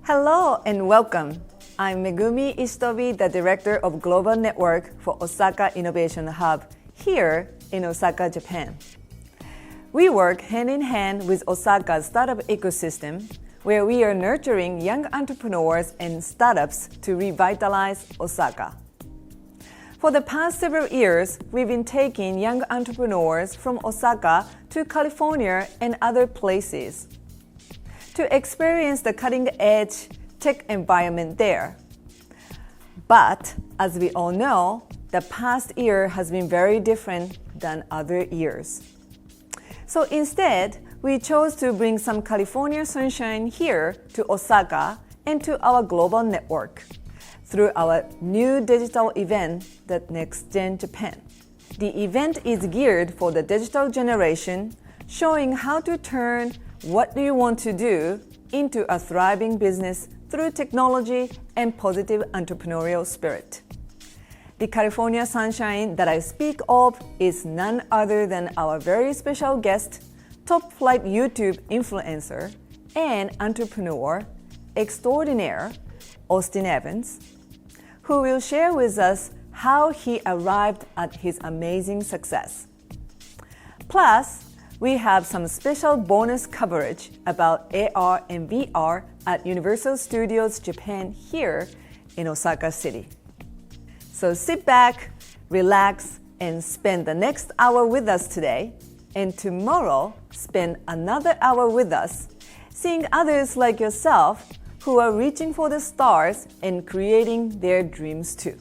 Hello and welcome. I'm Megumi Ishitobi, the Director of Global Network for Osaka Innovation Hub here in Osaka, Japan. We work hand in hand with Osaka's startup ecosystem, where we are nurturing young entrepreneurs and startups to revitalize Osaka. For the past several years, we've been taking young entrepreneurs from Osaka to California and other places to experience the cutting-edge tech environment there. But as we all know, the past year has been very different than other years. So instead, we chose to bring some California sunshine here to Osaka and to our global network through our new digital event, the NEXTGEN Japan. The event is geared for the digital generation, showing how to turn what do you want to do into a thriving business through technology and positive entrepreneurial spirit. The California sunshine that I speak of is none other than our very special guest, top flight YouTube influencer and entrepreneur extraordinaire, Austin Evans, who will share with us how he arrived at his amazing success. Plus, we have some special bonus coverage about AR and VR at Universal Studios Japan here in Osaka City. So sit back, relax, and spend the next hour with us today, and tomorrow spend another hour with us, seeing others like yourself who are reaching for the stars and creating their dreams too.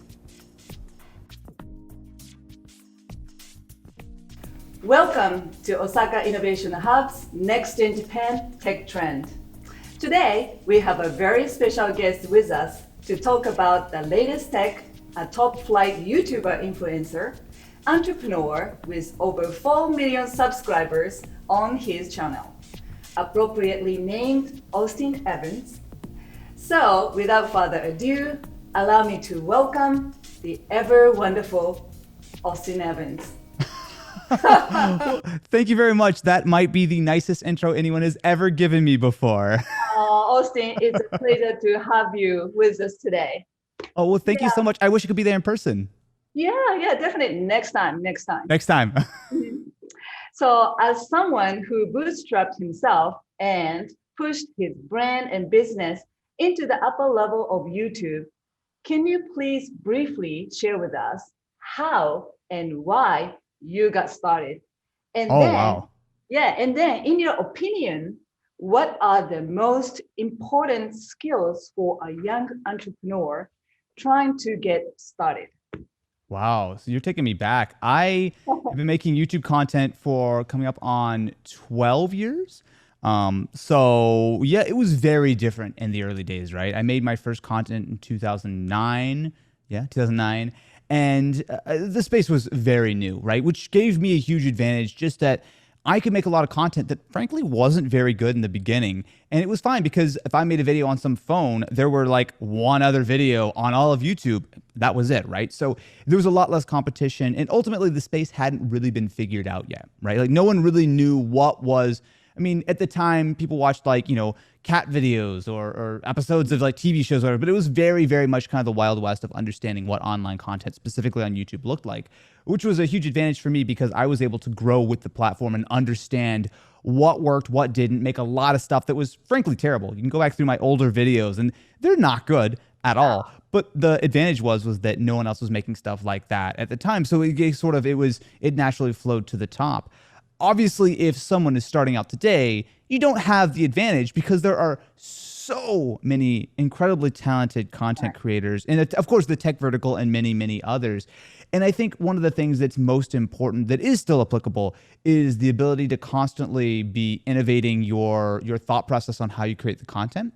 Welcome to Osaka Innovation Hub's NEXTGEN Japan Tech Trend. Today, we have a very special guest with us to talk about the latest tech, a top flight YouTuber influencer, entrepreneur with over 4 million subscribers on his channel, appropriately named Austin Evans. So, without further ado, allow me to welcome the ever wonderful Austin Evans. Thank you very much. That might be the nicest intro anyone has ever given me before. Austin, it's a pleasure to have you with us today. Oh, well, thank you so much. I wish you could be there in person. Yeah, definitely. Next time. Next time. So as someone who bootstrapped himself and pushed his brand and business into the upper level of YouTube, can you please briefly share with us how and why you got started? And wow. And then in your opinion, what are the most important skills for a young entrepreneur trying to get started? Wow. So you're taking me back. I have been making YouTube content for coming up on 12 years. So yeah, it was very different in the early days, right? I made my first content in 2009. Yeah, 2009. And the space was very new, right? Which gave me a huge advantage, just that I could make a lot of content that frankly wasn't very good in the beginning. And it was fine because if I made a video on some phone, there were like one other video on all of YouTube. That was it, right? So there was a lot less competition. And ultimately the space hadn't really been figured out yet, right? Like no one really knew what was, I mean, at the time people watched like, cat videos or episodes of like TV shows or whatever, but it was very, very much kind of the Wild West of understanding what online content specifically on YouTube looked like, which was a huge advantage for me because I was able to grow with the platform and understand what worked, what didn't, make a lot of stuff that was frankly terrible. You can go back through my older videos and they're not good at all. But the advantage was that no one else was making stuff like that at the time. So it naturally flowed to the top. Obviously, if someone is starting out today, you don't have the advantage because there are so many incredibly talented content creators, and of course the tech vertical and many, many others. And I think one of the things that's most important that is still applicable is the ability to constantly be innovating your thought process on how you create the content.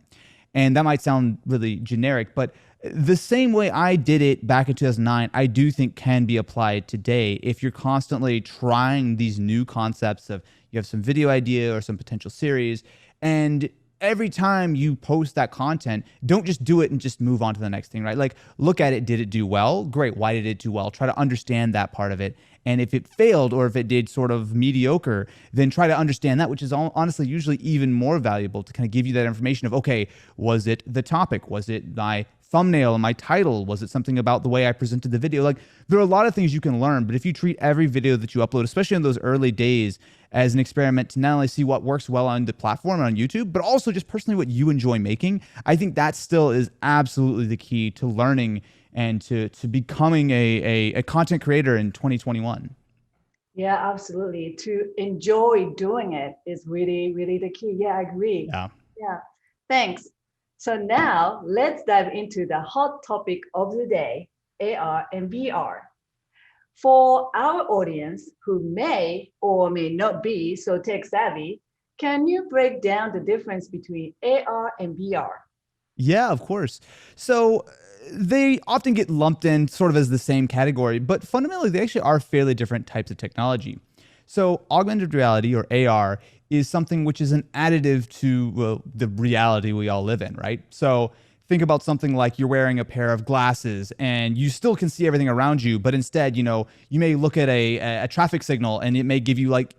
And that might sound really generic, but the same way I did it back in 2009, I do think can be applied today if you're constantly trying these new concepts of you have some video idea or some potential series, and every time you post that content, don't just do it and just move on to the next thing, right? Like look at it, did it do well? Great, why did it do well? Try to understand that part of it And if it failed or if it did sort of mediocre, then try to understand that, which is honestly usually even more valuable to kind of give you that information of, okay, was it the topic? Was it my thumbnail and my title? Was it something about the way I presented the video? Like, there are a lot of things you can learn, but if you treat every video that you upload, especially in those early days, as an experiment to not only see what works well on the platform and on YouTube, but also just personally what you enjoy making, I think that still is absolutely the key to learning and to becoming a content creator in 2021. Yeah, absolutely. To enjoy doing it is really, really the key. Yeah, I agree. Yeah. Yeah, thanks. So now let's dive into the hot topic of the day, AR and VR. For our audience who may or may not be so tech savvy, can you break down the difference between AR and VR? Yeah, of course. So they often get lumped in sort of as the same category, but fundamentally they actually are fairly different types of technology. So augmented reality, or AR, is something which is an additive to the reality we all live in, right? So think about something like you're wearing a pair of glasses and you still can see everything around you, but instead, you may look at a traffic signal and it may give you like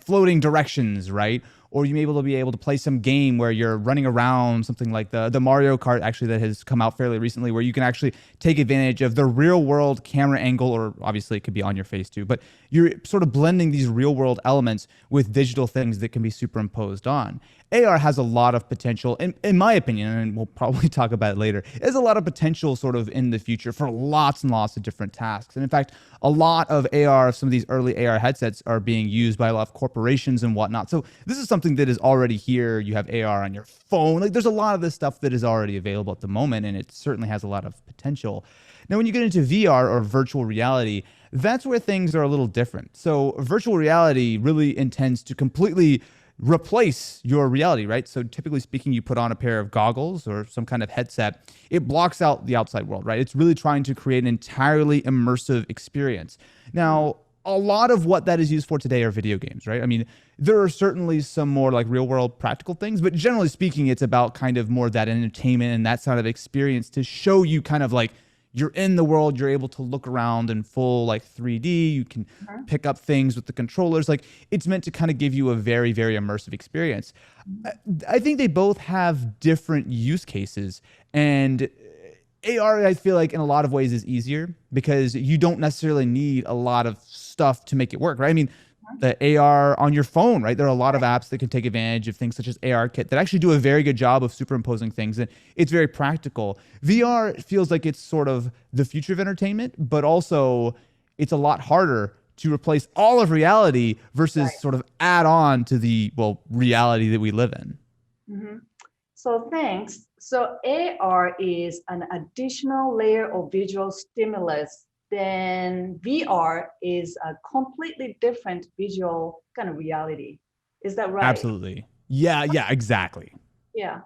floating directions, right? Or you may be able to play some game where you're running around, something like the Mario Kart actually that has come out fairly recently, where you can actually take advantage of the real world camera angle, or obviously it could be on your face too, but you're sort of blending these real world elements with digital things that can be superimposed on. AR has a lot of potential, in my opinion, and we'll probably talk about it later, there's a lot of potential sort of in the future for lots and lots of different tasks. And in fact, a lot of AR, some of these early AR headsets are being used by a lot of corporations and whatnot. So this is something that is already here. You have AR on your phone. Like, there's a lot of this stuff that is already available at the moment, and it certainly has a lot of potential. Now, when you get into VR, or virtual reality, that's where things are a little different. So virtual reality really intends to completely replace your reality, right? So typically speaking, you put on a pair of goggles or some kind of headset, it blocks out the outside world, right? It's really trying to create an entirely immersive experience. Now, a lot of what that is used for today are video games, right? I mean, there are certainly some more like real world practical things, but generally speaking, it's about kind of more that entertainment and that sort of experience to show you kind of like you're in the world, you're able to look around in full like 3D, you can pick up things with the controllers. Like, it's meant to kind of give you a very, very immersive experience. I think they both have different use cases, and AR, I feel like in a lot of ways is easier because you don't necessarily need a lot of stuff to make it work, right? I mean, the AR on your phone, right? There are a lot of apps that can take advantage of things such as AR Kit that actually do a very good job of superimposing things, and it's very practical. VR feels like it's sort of the future of entertainment, but also it's a lot harder to replace all of reality versus sort of add on to the, reality that we live in. Mm-hmm. So thanks. So AR is an additional layer of visual stimulus. Then VR is a completely different visual kind of reality. Is that right? Absolutely. Yeah, exactly. Yeah,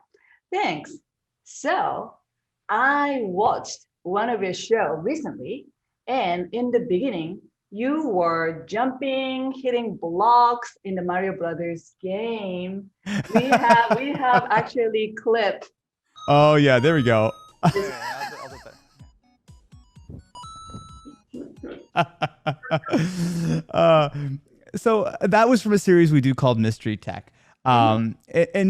thanks. So I watched one of your show recently, and in the beginning, you were jumping, hitting blocks in the Mario Brothers game. We have actually clipped. Oh yeah, there we go. So that was from a series we do called Mystery Tech. And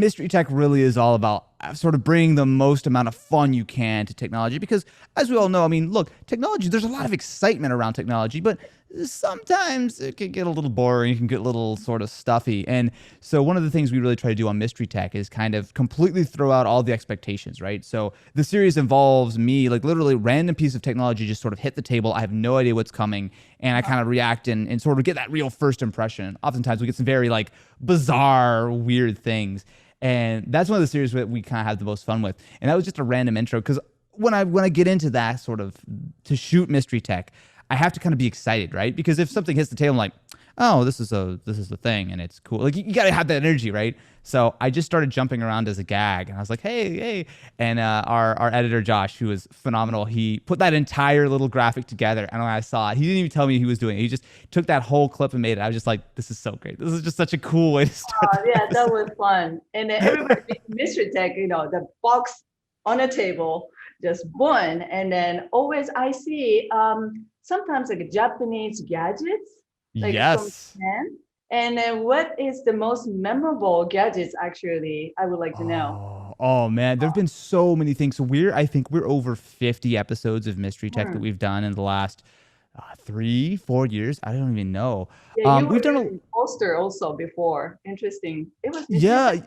Mystery Tech really is all about sort of bringing the most amount of fun you can to technology, because as we all know, I mean, look, technology, there's a lot of excitement around technology, but sometimes it can get a little boring, it can get a little sort of stuffy. And so one of the things we really try to do on Mystery Tech is kind of completely throw out all the expectations, right? So the series involves me, like literally random piece of technology just sort of hit the table. I have no idea what's coming, and I kind of react and sort of get that real first impression. Oftentimes we get some very like bizarre, weird things. And that's one of the series that we kind of have the most fun with. And that was just a random intro, because when I get into that sort of to shoot Mystery Tech, I have to kind of be excited, right? Because if something hits the table, I'm like, oh, this is the thing, and it's cool. Like, you got to have that energy, right? So I just started jumping around as a gag, and I was like, hey. And our editor, Josh, who was phenomenal, he put that entire little graphic together, and when I saw it, he didn't even tell me he was doing it. He just took that whole clip and made it. I was just like, this is so great. This is just such a cool way to start. Yeah, that was fun. And then everybody, Mystery Tech, the box on a table, just boom. And then always I see sometimes like Japanese gadgets, like from Yes. Japan. And then what is the most memorable gadgets actually? I would like to know. Oh man, there've been so many things. So I think we're over 50 episodes of Mystery Tech that we've done in the last 3, 4 years. I don't even know. Yeah, you were We've done in poster also before. Interesting. It was yeah, yeah.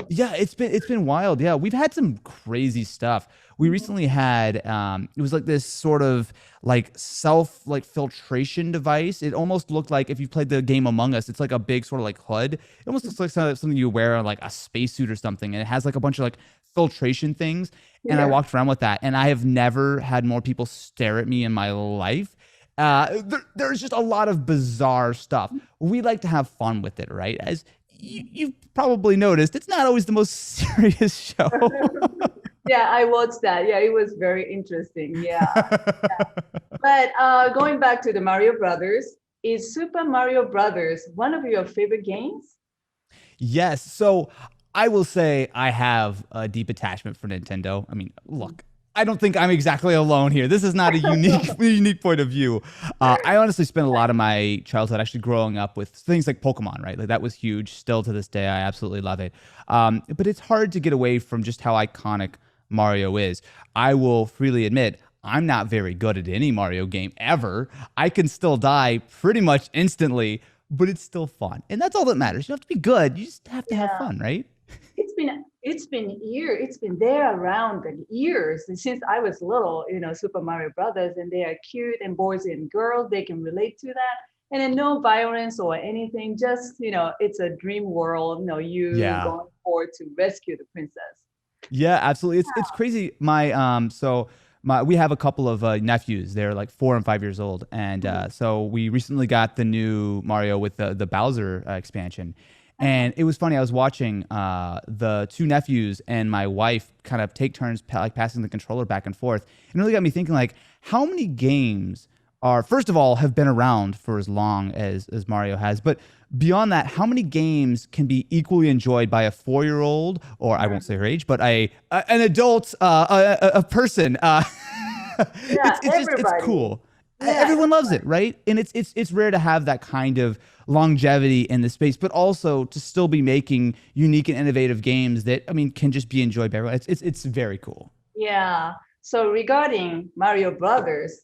yeah, it's been wild. Yeah, we've had some crazy stuff. We recently had it was like this sort of like filtration device. It almost looked like if you played the game Among Us, it's like a big sort of like hood. It almost looks like something you wear on like a spacesuit or something, and it has like a bunch of like filtration things. And I walked around with that, and I have never had more people stare at me in my life. There's just a lot of bizarre stuff. We like to have fun with it, right? As you've probably noticed, it's not always the most serious show. Yeah, I watched that. Yeah, it was very interesting. Yeah. But going back to the Mario Brothers, is Super Mario Brothers one of your favorite games? Yes. So I will say I have a deep attachment for Nintendo. I mean, look, I don't think I'm exactly alone here. This is not a unique point of view. I honestly spent a lot of my childhood actually growing up with things like Pokemon, right? Like that was huge. Still to this day, I absolutely love it. But it's hard to get away from just how iconic Mario is. I will freely admit, I'm not very good at any Mario game ever. I can still die pretty much instantly, but it's still fun. And that's all that matters. You don't have to be good. You just have to have fun, right? It's been years. It's been there around the years since I was little. Super Mario Brothers, and they are cute, and boys and girls, they can relate to that. And then no violence or anything. Just it's a dream world. You going forward to rescue the princess. Yeah, absolutely. It's crazy. We have a couple of nephews. They're like 4 and 5 years old, and so we recently got the new Mario with the Bowser expansion. And it was funny. I was watching the 2 nephews and my wife kind of take turns passing the controller back and forth. And it really got me thinking, like, how many games first of all, have been around for as long as Mario has, but beyond that, how many games can be equally enjoyed by a 4-year-old, or I won't say her age, but an adult, a person? It's cool. Yeah, everyone loves it, right? And it's rare to have that kind of longevity in the space, but also to still be making unique and innovative games that, I mean, can just be enjoyed by everyone. It's very cool. Yeah. So regarding Mario Brothers,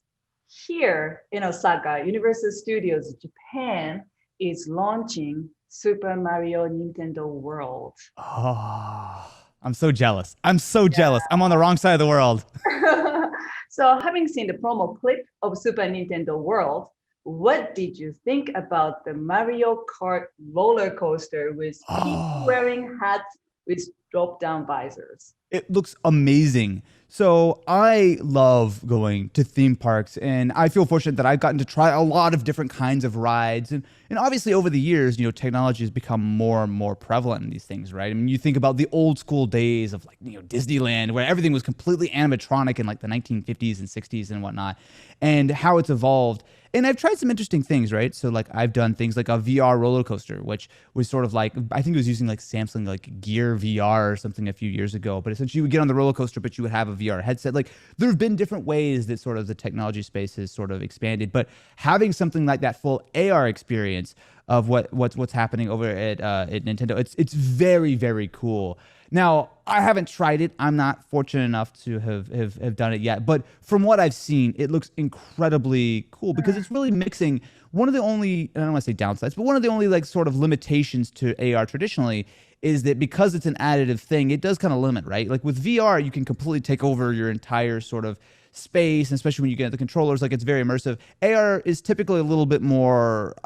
here in Osaka, Universal Studios Japan is launching Super Mario Nintendo World. Oh, I'm so jealous. I'm on the wrong side of the world. So having seen the promo clip of Super Nintendo World, what did you think about the Mario Kart roller coaster with people wearing hats with drop-down visors? It looks amazing. So I love going to theme parks, and I feel fortunate that I've gotten to try a lot of different kinds of rides. And obviously over the years, technology has become more and more prevalent in these things, right? I mean, you think about the old school days of like, Disneyland, where everything was completely animatronic in like the 1950s and 60s and whatnot, and how it's evolved. And I've tried some interesting things, right? So like I've done things like a VR roller coaster, which was sort of like, I think it was using like Samsung like Gear VR or something a few years ago. But essentially you would get on the roller coaster, but you would have a VR headset. Like there have been different ways that sort of the technology space has sort of expanded. But having something like that full AR experience of what's happening over at Nintendo, it's very, very cool. Now, I haven't tried it. I'm not fortunate enough to have done it yet. But from what I've seen, it looks incredibly cool because it's really mixing one of the only, I don't want to say downsides, but one of the only like sort of limitations to AR traditionally is that because it's an additive thing, it does kind of limit, right? Like with VR, you can completely take over your entire sort of space, and especially when you get the controllers, like it's very immersive. AR is typically a little bit more,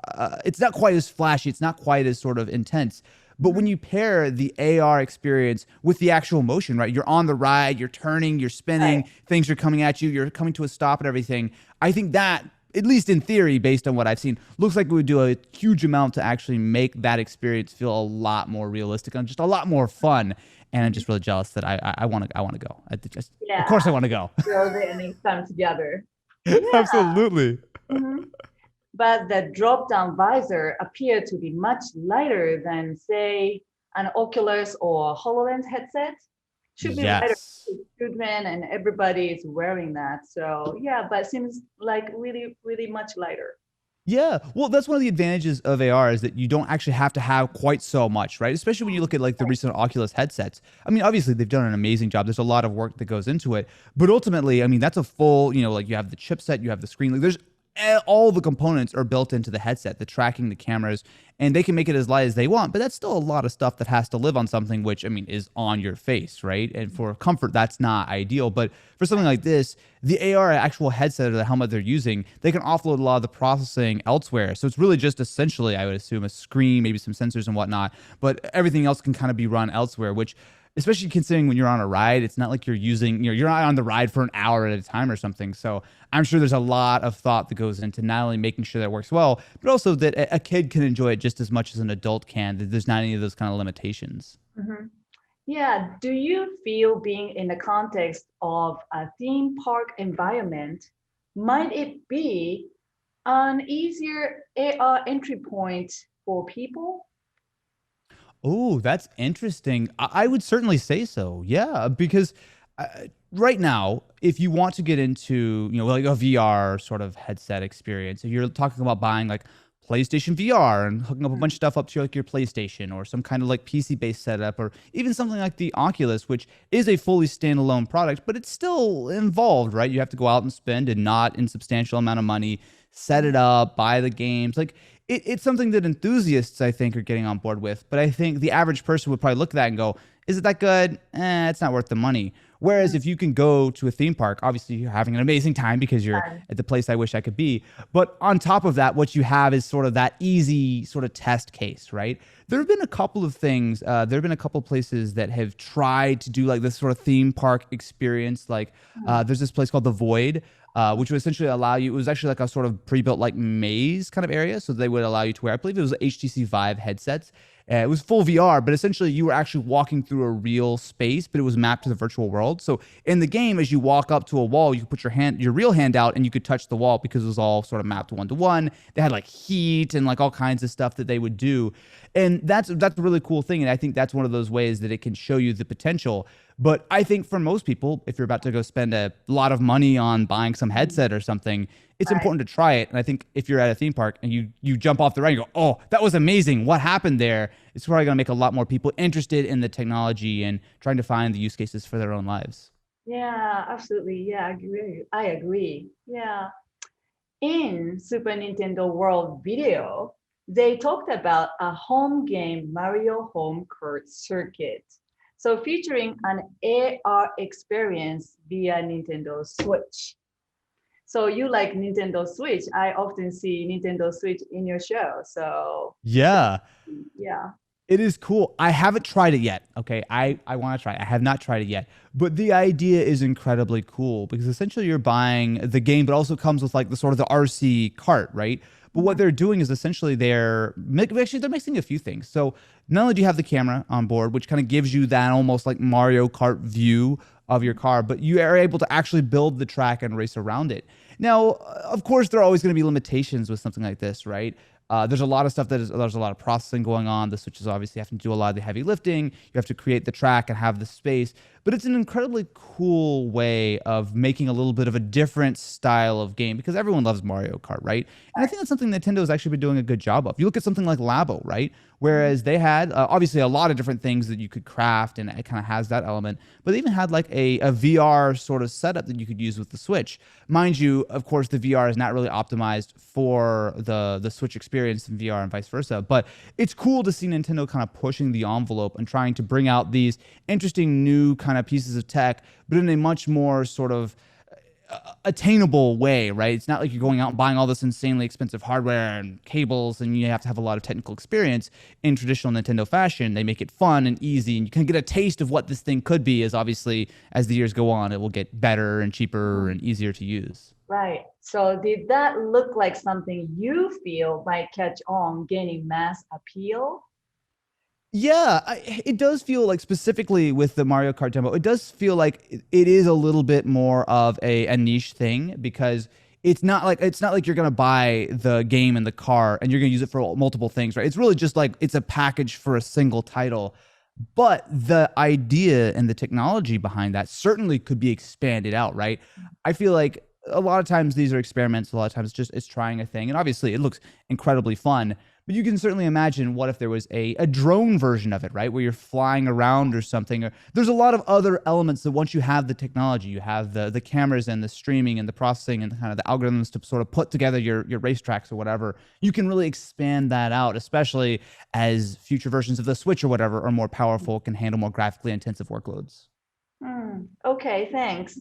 it's not quite as flashy, it's not quite as sort of intense. But when you pair the AR experience with the actual motion, right? You're on the ride, you're turning, you're spinning, things are coming at you, you're coming to a stop and everything. I think that, at least in theory, based on what I've seen, looks like it would do a huge amount to actually make that experience feel a lot more realistic and just a lot more fun. And I'm just really jealous that I want to go. Of course I want to go. So they next time together. Absolutely. Mm-hmm. But the drop-down visor appeared to be much lighter than, say, an Oculus or HoloLens headset. should be lighter. Yes. Children and everybody is wearing that. So yeah, but it seems like really, really much lighter. Yeah, well, that's one of the advantages of AR is that you don't actually have to have quite so much, right? Especially when you look at like the recent Oculus headsets. I mean, obviously they've done an amazing job. There's a lot of work that goes into it, but ultimately, I mean, that's a full, like you have the chipset, you have the screen, like there's all the components are built into the headset, the tracking, the cameras, and they can make it as light as they want, but that's still a lot of stuff that has to live on something which, I mean, is on your face, right? And for comfort, that's not ideal. But for something like this, the AR actual headset or the helmet they're using, they can offload a lot of the processing elsewhere. So it's really just essentially, I would assume, a screen, maybe some sensors and whatnot, but everything else can kind of be run elsewhere, which, especially considering when you're on a ride, it's not like you're using, you're not on the ride for an hour at a time or something. So I'm sure there's a lot of thought that goes into not only making sure that works well, but also that a kid can enjoy it just as much as an adult can, that there's not any of those kind of limitations. Mm-hmm. Yeah, do you feel being in the context of a theme park environment, might it be an easier AR entry point for people? Oh, that's interesting. I would certainly say so. Yeah, because right now, if you want to get into, like a VR sort of headset experience, if you're talking about buying like PlayStation VR and hooking up a bunch of stuff up to like your PlayStation or some kind of like PC-based setup, or even something like the Oculus, which is a fully standalone product, but it's still involved, right? You have to go out and spend a not insubstantial amount of money, set it up, buy the games. Like it's something that enthusiasts, I think, are getting on board with. But I think the average person would probably look at that and go, is it that good? It's not worth the money. Whereas if you can go to a theme park, obviously you're having an amazing time because you're at the place I wish I could be. But on top of that, what you have is sort of that easy sort of test case, right? There have been a couple of things. There have been a couple of places that have tried to do like this sort of theme park experience. Like there's this place called The Void, which would essentially allow you, it was actually like a sort of pre-built like maze kind of area. So they would allow you to wear, I believe it was HTC Vive headsets. It was full VR, but essentially you were actually walking through a real space, but it was mapped to the virtual world. So in the game, as you walk up to a wall, you could put your real hand out and you could touch the wall because it was all sort of mapped one-to-one. They had like heat and like all kinds of stuff that they would do. And that's a really cool thing. And I think that's one of those ways that it can show you the potential. But I think for most people, if you're about to go spend a lot of money on buying some headset or something, it's important to try it. And I think if you're at a theme park and you jump off the ride and you go, oh, that was amazing, what happened there? It's probably going to make a lot more people interested in the technology and trying to find the use cases for their own lives. Yeah, absolutely. Yeah, I agree. Yeah. In Super Nintendo World video, they talked about a home game Mario Home Court Circuit. So featuring an AR experience via Nintendo Switch. So you like Nintendo Switch. I often see Nintendo Switch in your show. So yeah. It is cool. I haven't tried it yet. Okay. I want to try it. I have not tried it yet. But the idea is incredibly cool because essentially you're buying the game, but also comes with like the sort of the RC cart, right? But what they're doing is essentially they're mixing a few things. So not only do you have the camera on board, which kind of gives you that almost like Mario Kart view of your car, but you are able to actually build the track and race around it. Now, of course, there are always going to be limitations with something like this, right? There's a lot of stuff there's a lot of processing going on. The Switches obviously have to do a lot of the heavy lifting. You have to create the track and have the space, but it's an incredibly cool way of making a little bit of a different style of game because everyone loves Mario Kart, right? And I think that's something Nintendo has actually been doing a good job of. You look at something like Labo, right? Whereas they had obviously a lot of different things that you could craft and it kind of has that element, but they even had like a VR sort of setup that you could use with the Switch. Mind you, of course, the VR is not really optimized for the Switch experience in VR and vice versa, but it's cool to see Nintendo kind of pushing the envelope and trying to bring out these interesting new kind of pieces of tech, but in a much more sort of attainable way, right? It's not like you're going out and buying all this insanely expensive hardware and cables and you have to have a lot of technical experience in traditional Nintendo fashion. They make it fun and easy and you can get a taste of what this thing could be as obviously as the years go on, it will get better and cheaper and easier to use. Right. So did that look like something you feel might catch on, gaining mass appeal? Yeah, it does feel like specifically with the Mario Kart demo, it does feel like it is a little bit more of a niche thing because it's not like you're going to buy the game in the car and you're going to use it for multiple things, right? It's really just like it's a package for a single title. But the idea and the technology behind that certainly could be expanded out, right? I feel like a lot of times these are experiments. A lot of times it's trying a thing. And obviously it looks incredibly fun. But you can certainly imagine what if there was a drone version of it, right? Where you're flying around or something. Or there's a lot of other elements that once you have the technology, you have the cameras and the streaming and the processing and kind of the algorithms to sort of put together your racetracks or whatever, you can really expand that out, especially as future versions of the Switch or whatever are more powerful, can handle more graphically intensive workloads. Okay, thanks.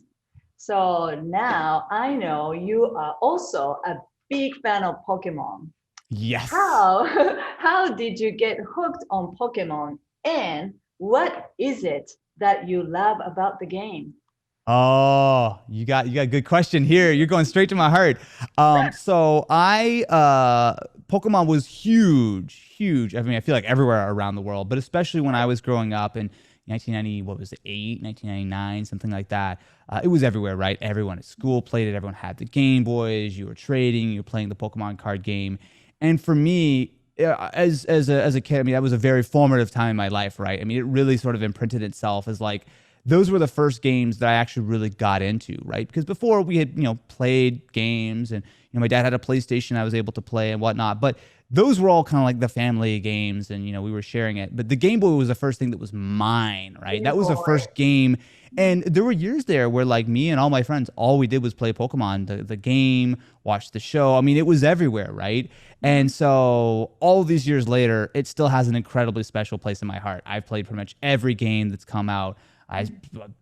So now I know you are also a big fan of Pokemon. Yes. How did you get hooked on Pokemon, and what is it that you love about the game? Oh, you got a good question here. You're going straight to my heart. So Pokemon was huge. I mean, I feel like everywhere around the world, but especially when I was growing up in 1990, what was it, 1999, something like that. It was everywhere, right? Everyone at school played it. Everyone had the Game Boys. You were trading. You were playing the Pokemon card game. And for me, as a kid, I mean, that was a very formative time in my life, right? I mean, it really sort of imprinted itself as like, those were the first games that I actually really got into, right? Because before we had, played games and, my dad had a PlayStation I was able to play and whatnot, but those were all kind of like the family games and, we were sharing it. But the Game Boy was the first thing that was mine, right? That was the first game. And there were years there where like me and all my friends, all we did was play Pokemon, the game, watch the show. I mean, it was everywhere, right? And so all of these years later, it still has an incredibly special place in my heart. I've played pretty much every game that's come out. I'm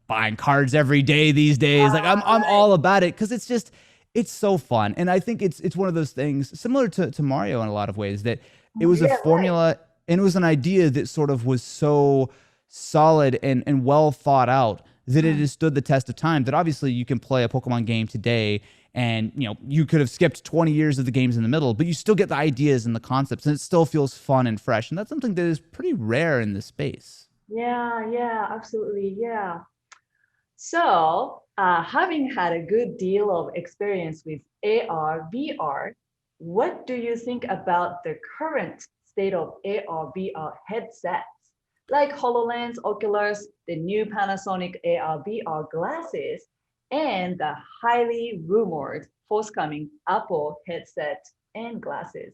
buying cards every day these days. Like I'm all about it because it's so fun. And I think it's one of those things similar to Mario in a lot of ways, that it was a formula and it was an idea that sort of was so solid and well thought out that it has stood the test of time, that obviously you can play a Pokemon game today and you could have skipped 20 years of the games in the middle, but you still get the ideas and the concepts and it still feels fun and fresh. And that's something that is pretty rare in this space. Yeah, absolutely. Yeah. So, having had a good deal of experience with AR, VR, what do you think about the current state of AR, VR headsets? Like HoloLens, Oculus, the new Panasonic AR, VR glasses, and the highly rumored forthcoming Apple headset and glasses.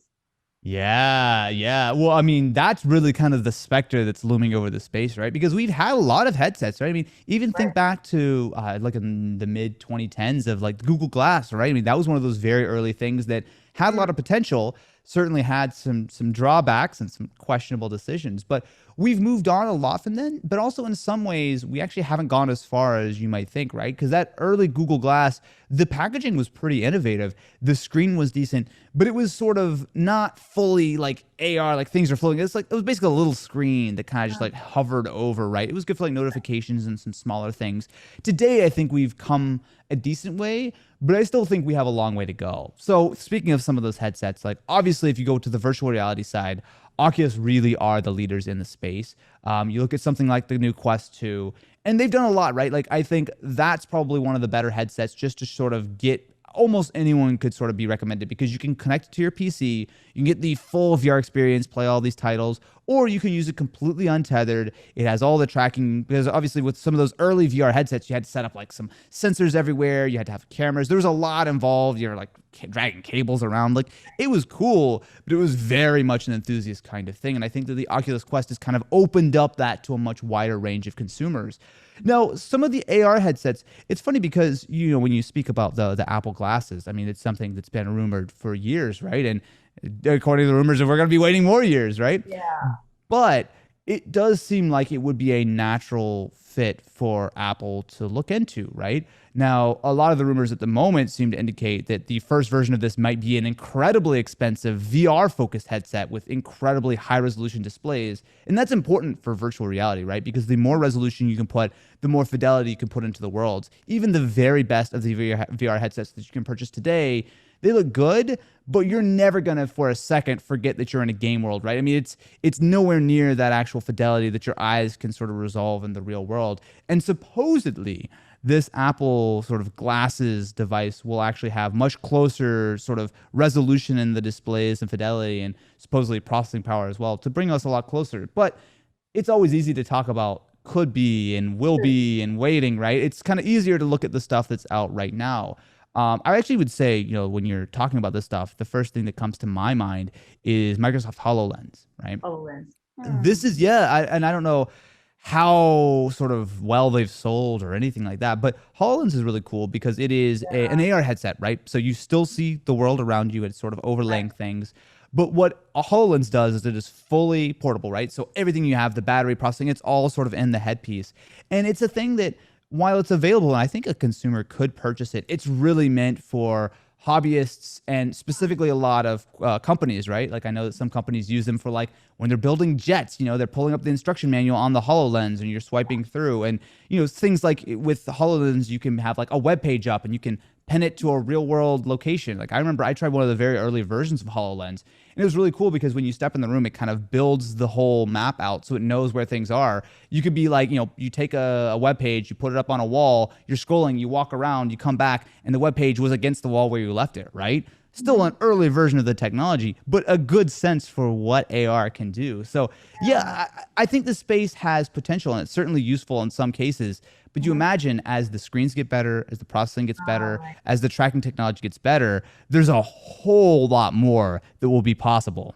Yeah. Well, I mean, that's really kind of the specter that's looming over the space, right? Because we've had a lot of headsets, right? I mean, even think back to like in the mid 2010s of like Google Glass, right? I mean, that was one of those very early things that had a lot of potential, certainly had some drawbacks and some questionable decisions, but we've moved on a lot from then. But also in some ways, we actually haven't gone as far as you might think, right? Because that early Google Glass, the packaging was pretty innovative. The screen was decent, but it was sort of not fully like AR, like things are floating. It was basically a little screen that kind of just like hovered over, right? It was good for like notifications and some smaller things. Today, I think we've come a decent way, but I still think we have a long way to go. So speaking of some of those headsets, like obviously if you go to the virtual reality side, Oculus really are the leaders in the space. You look at something like the new Quest 2, and they've done a lot, right? Like I think that's probably one of the better headsets just to sort of get, almost anyone could sort of be recommended because you can connect it to your PC, you can get the full VR experience, play all these titles, or you can use it completely untethered. It has all the tracking, because obviously with some of those early VR headsets, you had to set up like some sensors everywhere, you had to have cameras, there was a lot involved, you're like dragging cables around, like it was cool, but it was very much an enthusiast kind of thing. And I think that the Oculus Quest has kind of opened up that to a much wider range of consumers. Now, some of the AR headsets, it's funny because, when you speak about the Apple glasses, I mean, it's something that's been rumored for years, right? And according to the rumors, we're going to be waiting more years, right? Yeah. But it does seem like it would be a natural fit for Apple to look into, right? Now, a lot of the rumors at the moment seem to indicate that the first version of this might be an incredibly expensive VR-focused headset with incredibly high-resolution displays. And that's important for virtual reality, right? Because the more resolution you can put, the more fidelity you can put into the worlds. Even the very best of the VR headsets that you can purchase today, they look good, but you're never going to, for a second, forget that you're in a game world, right? I mean, it's nowhere near that actual fidelity that your eyes can sort of resolve in the real world. And supposedly, this Apple sort of glasses device will actually have much closer sort of resolution in the displays and fidelity and supposedly processing power as well to bring us a lot closer. But it's always easy to talk about could be and will be and waiting, right? It's kind of easier to look at the stuff that's out right now. I actually would say, you know, when you're talking about this stuff, the first thing that comes to my mind is Microsoft HoloLens, right? HoloLens. This is, and I don't know how sort of well they've sold or anything like that, but HoloLens is really cool because it is an AR headset, right? So you still see the world around you. It's sort of overlaying things. But what a HoloLens does is it is fully portable, right? So everything you have, the battery processing, it's all sort of in the headpiece. And it's a thing that while it's available, and I think a consumer could purchase it, it's really meant for hobbyists and specifically a lot of companies, right? Like I know that some companies use them for like when they're building jets, you know, they're pulling up the instruction manual on the HoloLens and you're swiping through. And, you know, things like with the HoloLens, you can have like a web page up and you can pin it to a real world location. Like I remember I tried one of the very early versions of HoloLens and it was really cool because when you step in the room, it kind of builds the whole map out so it knows where things are. You could be like, you know, you take a web page, you put it up on a wall, you're scrolling, you walk around, you come back and the web page was against the wall where you left it, right? Still an early version of the technology, but a good sense for what AR can do. So yeah, I think the space has potential and it's certainly useful in some cases. But you imagine as the screens get better, as the processing gets better, as the tracking technology gets better, there's a whole lot more that will be possible.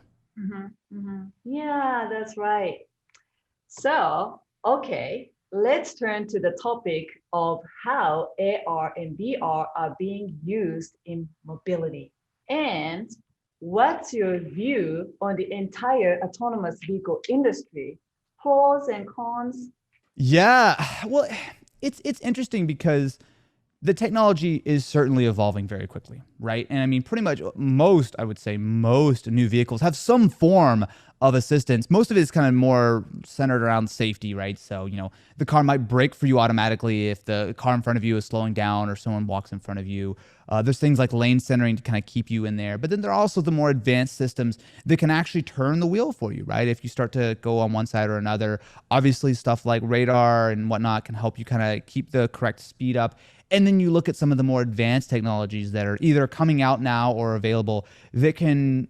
Yeah, that's right. So, okay, let's turn to the topic of how AR and VR are being used in mobility. And what's your view on the entire autonomous vehicle industry? Pros and cons? Yeah, well, it's interesting because the technology is certainly evolving very quickly, right? And I mean, pretty much most, I would say most new vehicles have some form of assistance. Most of it is kind of more centered around safety, right? So, you know, the car might brake for you automatically if the car in front of you is slowing down or someone walks in front of you. There's things like lane centering to kind of keep you in there. But then there are also the more advanced systems that can actually turn the wheel for you, right? If you start to go on one side or another, obviously stuff like radar and whatnot can help you kind of keep the correct speed up. And then you look at some of the more advanced technologies that are either coming out now or available that can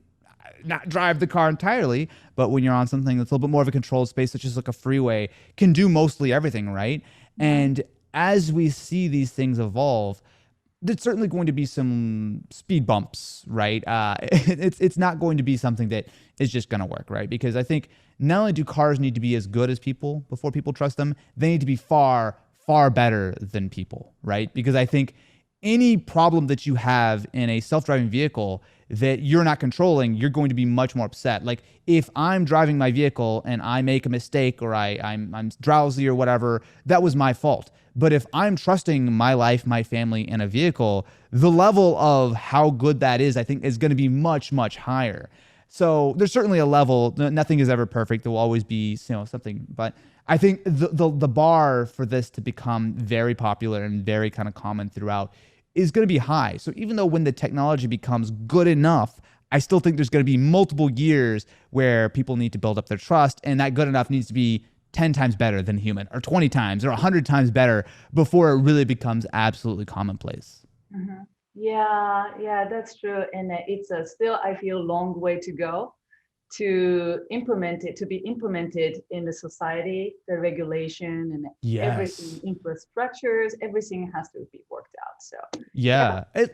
not drive the car entirely, but when you're on something that's a little bit more of a controlled space, such as like a freeway, can do mostly everything, right? And as we see these things evolve, there's certainly going to be some speed bumps, right? It's not going to be something that is just going to work, right? Because I think not only do cars need to be as good as people before people trust them, they need to be far, far better than people, right? Because I think any problem that you have in a self-driving vehicle that you're not controlling, you're going to be much more upset. Like if I'm driving my vehicle and I make a mistake or I'm drowsy or whatever, that was my fault. But if I'm trusting my life, my family in a vehicle, the level of how good that is, I think, is going to be much, much higher. So there's certainly a level. Nothing is ever perfect. There will always be, you know, something. But I think the bar for this to become very popular and very kind of common throughout is going to be high. So even though when the technology becomes good enough, I still think there's going to be multiple years where people need to build up their trust, and that good enough needs to be 10 times better than human, or 20 times, or 100 times better before it really becomes absolutely commonplace. Yeah, that's true. And it's still, I feel, a long way to go to implement it, to be implemented in the society, the regulation and everything, infrastructures, everything has to be worked out. So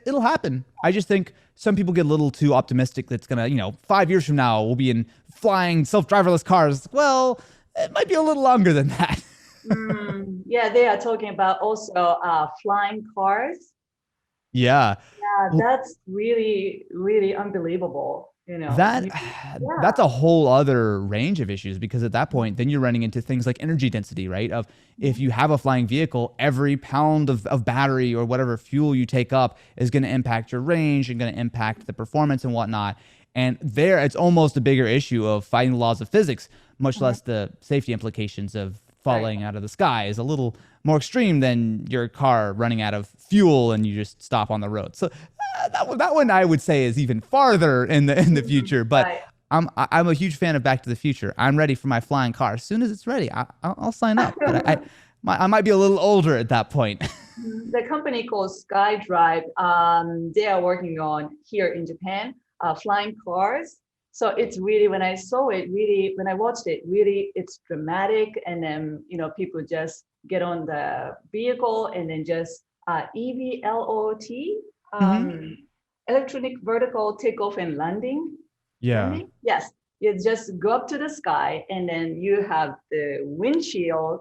it'll happen. I just think some people get a little too optimistic that's gonna, you know, 5 years from now we'll be in flying self-driverless cars. Well, it might be a little longer than that. Yeah, they are talking about also flying cars. Yeah, that's really, really unbelievable. You know, that's a whole other range of issues, because at that point, then you're running into things like energy density, right? Of if you have a flying vehicle, every pound of battery or whatever fuel you take up is going to impact your range and going to impact the performance and whatnot. And there, it's almost a bigger issue of fighting the laws of physics, much less the safety implications of falling out of the sky is a little more extreme than your car running out of fuel and you just stop on the road. So that one I would say is even farther in the future. But I'm a huge fan of Back to the Future. I'm ready for my flying car. As soon as it's ready, I'll sign up. But I might be a little older at that point. The company called SkyDrive, they are working on here in Japan, flying cars. So it's really, when I saw it, really, when I watched it, really, it's dramatic. And then, people just get on the vehicle and then just EVLOT, electronic vertical takeoff and landing. Yeah. Landing? Yes. You just go up to the sky, and then you have the windshield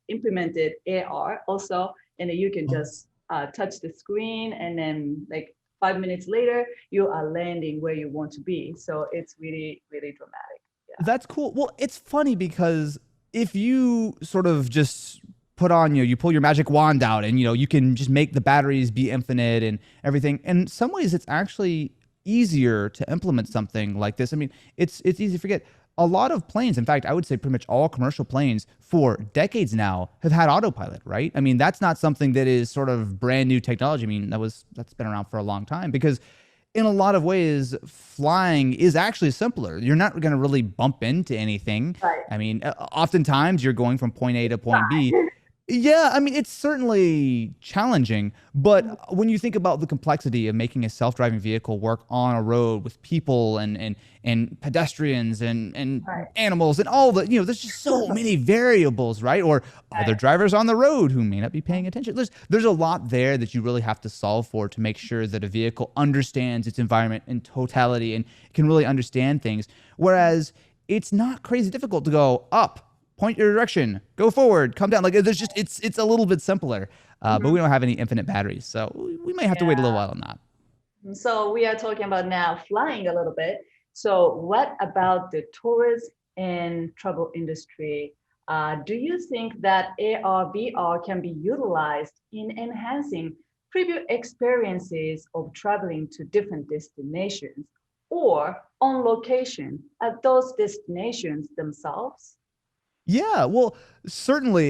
implemented AR also, and then you can just touch the screen, and then like 5 minutes later, you are landing where you want to be. So it's really, really dramatic. Yeah. That's cool. Well, it's funny because if you sort of just put on, you pull your magic wand out and, you can just make the batteries be infinite and everything. In some ways, it's actually easier to implement something like this. I mean, it's easy to forget. A lot of planes, in fact, I would say pretty much all commercial planes for decades now have had autopilot, right? I mean, that's not something that is sort of brand new technology. I mean, that's been around for a long time, because in a lot of ways, flying is actually simpler. You're not going to really bump into anything. Right. I mean, oftentimes you're going from point A to point B. Yeah, I mean, it's certainly challenging, but when you think about the complexity of making a self-driving vehicle work on a road with people and pedestrians and Right. animals and all the, there's just so many variables, right? Or other drivers on the road who may not be paying attention. There's a lot there that you really have to solve for to make sure that a vehicle understands its environment in totality and can really understand things. Whereas it's not crazy difficult to go up, point your direction, go forward, come down. Like there's just, it's a little bit simpler, but we don't have any infinite batteries. So we might have to wait a little while on that. So we are talking about now flying a little bit. So what about the tourist and travel industry? Do you think that AR, VR can be utilized in enhancing previous experiences of traveling to different destinations or on location at those destinations themselves? Yeah, well, certainly,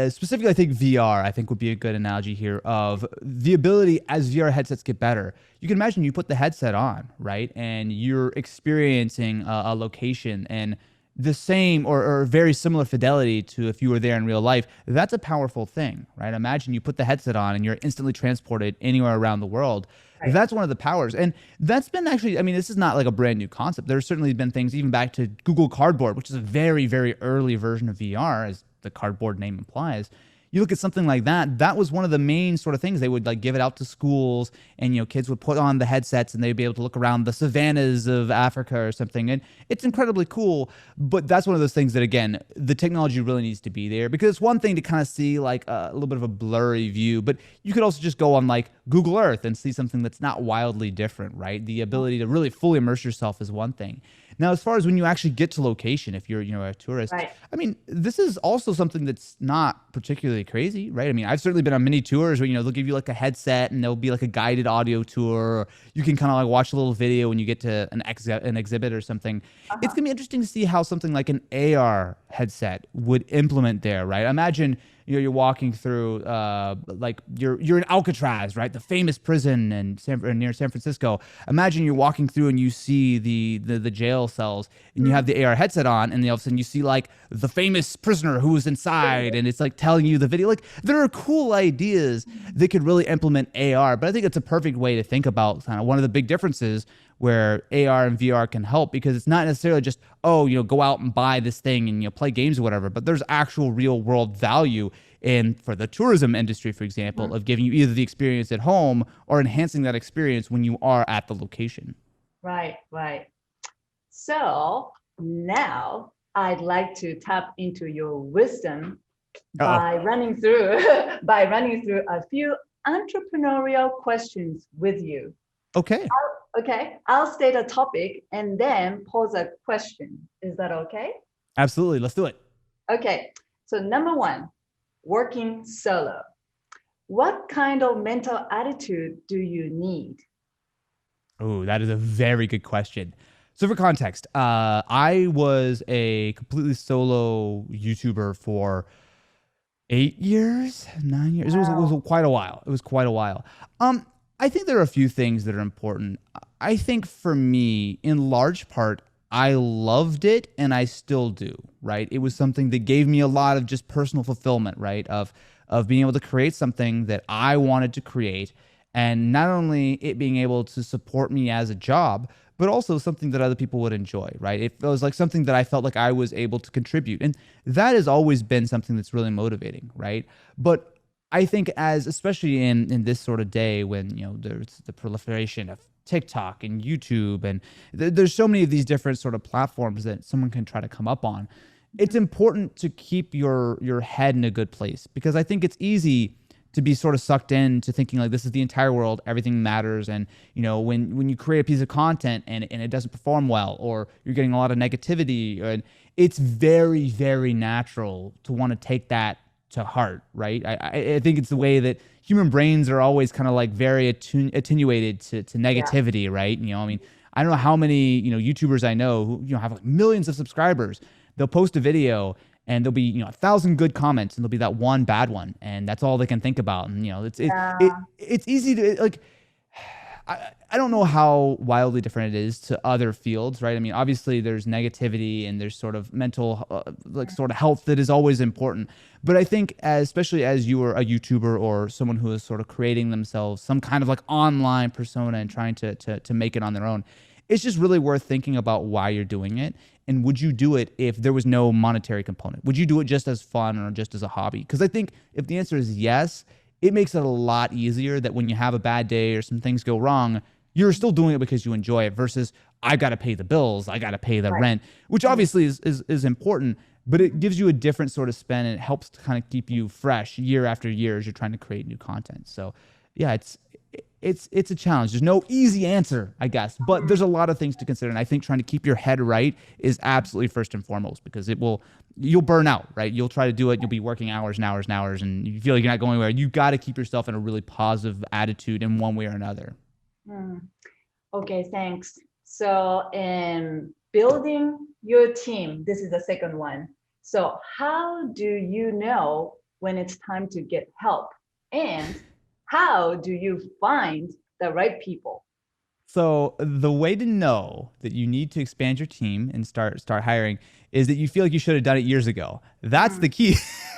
specifically, I think VR, I think would be a good analogy here of the ability as VR headsets get better. You can imagine you put the headset on, right? And you're experiencing a location and the same or very similar fidelity to if you were there in real life. That's a powerful thing, right? Imagine you put the headset on and you're instantly transported anywhere around the world. Right. That's one of the powers. And that's been actually, I mean, this is not like a brand new concept. There's certainly been things even back to Google Cardboard, which is a very, very early version of VR, as the cardboard name implies. You look at something like that, that was one of the main sort of things. They would like give it out to schools, and kids would put on the headsets and they'd be able to look around the savannas of Africa or something. And it's incredibly cool, but that's one of those things that, again, the technology really needs to be there, because it's one thing to kind of see like a little bit of a blurry view, but you could also just go on like Google Earth and see something that's not wildly different, right? The ability to really fully immerse yourself is one thing. Now, as far as when you actually get to location, if you're, a tourist, right. I mean, this is also something that's not particularly crazy, right? I mean, I've certainly been on many tours where, they'll give you like a headset and there'll be like a guided audio tour, or you can kind of like watch a little video when you get to an exhibit or something. It's gonna be interesting to see how something like an AR headset would implement there, right? Imagine, you're walking through, like you're in Alcatraz, right? The famous prison near San Francisco. Imagine you're walking through and you see the jail cells, and you have the AR headset on, and all of a sudden you see like the famous prisoner who was inside, and it's like telling you the video. Like there are cool ideas that could really implement AR, but I think it's a perfect way to think about kind of one of the big differences where AR and VR can help, because it's not necessarily just, go out and buy this thing and play games or whatever, but there's actual real world value for the tourism industry, for example, of giving you either the experience at home or enhancing that experience when you are at the location. Right. So now I'd like to tap into your wisdom by running through a few entrepreneurial questions with you. Okay. I'll state a topic and then pose a question. Is that okay? Absolutely. Let's do it. Okay. So number one, working solo. What kind of mental attitude do you need? Oh, that is a very good question. So for context, I was a completely solo YouTuber for 8 years, 9 years. Wow. It was quite a while. I think there are a few things that are important. I think for me, in large part, I loved it, and I still do, right? It was something that gave me a lot of just personal fulfillment, right? Of being able to create something that I wanted to create, and not only it being able to support me as a job, but also something that other people would enjoy, right? It was like something that I felt like I was able to contribute. And that has always been something that's really motivating, right? But I think especially in this sort of day when, there's the proliferation of TikTok and YouTube, and there's so many of these different sort of platforms that someone can try to come up on. It's important to keep your head in a good place, because I think it's easy to be sort of sucked into thinking like this is the entire world, everything matters. And, when you create a piece of content and it doesn't perform well, or you're getting a lot of negativity, and it's very, very natural to want to take that to heart, right? I think it's the way that human brains are always kind of like very attenuated to negativity, right? I don't know how many, YouTubers I know who, have like millions of subscribers. They'll post a video and there'll be, 1,000 good comments, and there'll be that one bad one, and that's all they can think about. And, it's easy to like, I don't know how wildly different it is to other fields, right? Obviously there's negativity and there's sort of mental, sort of health that is always important. But I think especially as you are a YouTuber or someone who is sort of creating themselves some kind of like online persona and trying to make it on their own, it's just really worth thinking about why you're doing it. And would you do it if there was no monetary component? Would you do it just as fun or just as a hobby? Because I think if the answer is yes, it makes it a lot easier that when you have a bad day or some things go wrong, you're still doing it because you enjoy it, versus I got to pay the bills, I got to pay the rent, which obviously is important, but it gives you a different sort of spin, and it helps to kind of keep you fresh year after year as you're trying to create new content. So yeah, it's a challenge. There's no easy answer, I guess, but there's a lot of things to consider. And I think trying to keep your head right is absolutely first and foremost, because you'll burn out, right? You'll try to do it. You'll be working hours and hours and hours, and you feel like you're not going anywhere. You got to keep yourself in a really positive attitude in one way or another. Okay, thanks. So in building your team, this is the second one. So how do you know when it's time to get help? And how do you find the right people? So the way to know that you need to expand your team and start hiring is that you feel like you should have done it years ago. That's the key.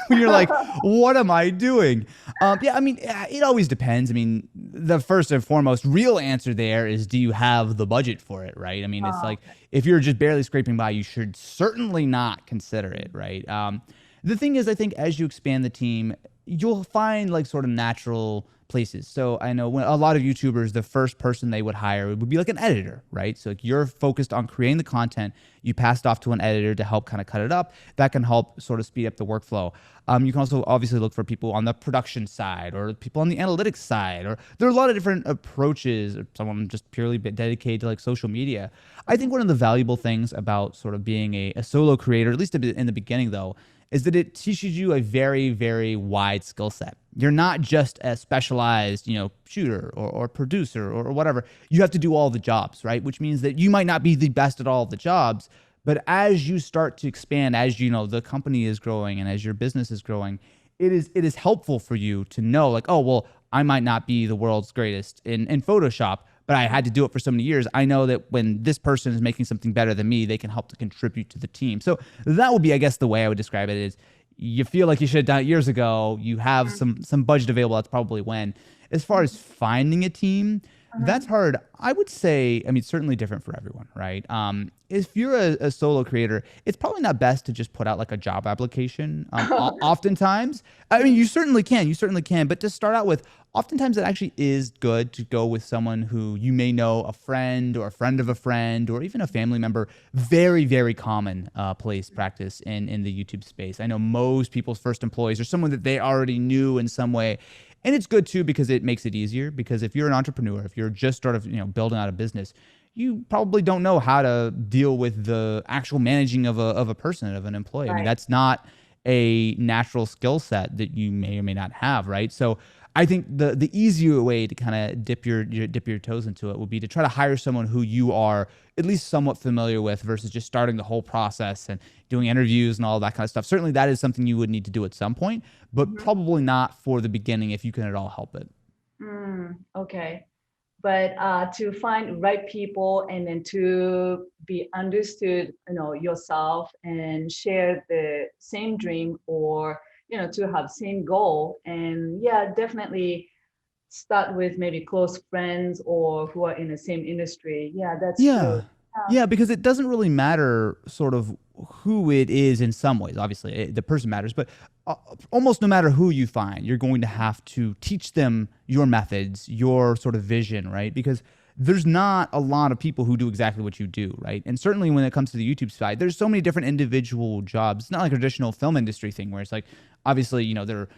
When you're like, what am I doing? It always depends. The first and foremost real answer there is, do you have the budget for it, right? It's like, if you're just barely scraping by, you should certainly not consider it, right? The thing is, I think as you expand the team, you'll find like sort of natural places. So I know when a lot of YouTubers, the first person they would hire would be like an editor, right? So like you're focused on creating the content, you pass it off to an editor to help kind of cut it up. That can help sort of speed up the workflow. You can also obviously look for people on the production side or people on the analytics side, or there are a lot of different approaches. Someone just purely dedicated to like social media. I think one of the valuable things about sort of being a solo creator, at least in the beginning though, is that it teaches you a very, very wide skill set. You're not just a specialized, shooter or producer or whatever. You have to do all the jobs, right? Which means that you might not be the best at all of the jobs, but as you start to expand, as the company is growing and as your business is growing, it is helpful for you to know like, oh, well, I might not be the world's greatest in Photoshop, but I had to do it for so many years. I know that when this person is making something better than me, they can help to contribute to the team. So that would be, I guess, the way I would describe it is you feel like you should have done it years ago. You have some budget available. That's probably when. As far as finding a team, that's hard. I would say, certainly different for everyone, right? If you're a solo creator, it's probably not best to just put out like a job application. Oftentimes, you certainly can, but to start out with, oftentimes it actually is good to go with someone who you may know, a friend or a friend of a friend, or even a family member. Very, very common practice in the YouTube space. I know most people's first employees are someone that they already knew in some way. And it's good too, because it makes it easier, because if you're an entrepreneur, if you're just sort of, building out a business, you probably don't know how to deal with the actual managing of a person, of an employee. Right. That's not a natural skill set that you may or may not have, right? So I think the easier way to kind of dip your toes into it would be to try to hire someone who you are at least somewhat familiar with, versus just starting the whole process and doing interviews and all that kind of stuff. Certainly that is something you would need to do at some point, but probably not for the beginning if you can at all help it. Okay. But to find right people and then to be understood, yourself and share the same dream, or to have same goal. And yeah, definitely start with maybe close friends or who are in the same industry. Yeah, that's Yeah. true. Yeah, because it doesn't really matter sort of who it is in some ways. Obviously, the person matters, but almost no matter who you find, you're going to have to teach them your methods, your sort of vision, right? Because there's not a lot of people who do exactly what you do, right? And certainly when it comes to the YouTube side, there's so many different individual jobs. It's not like a traditional film industry thing where it's like, obviously, you know, there are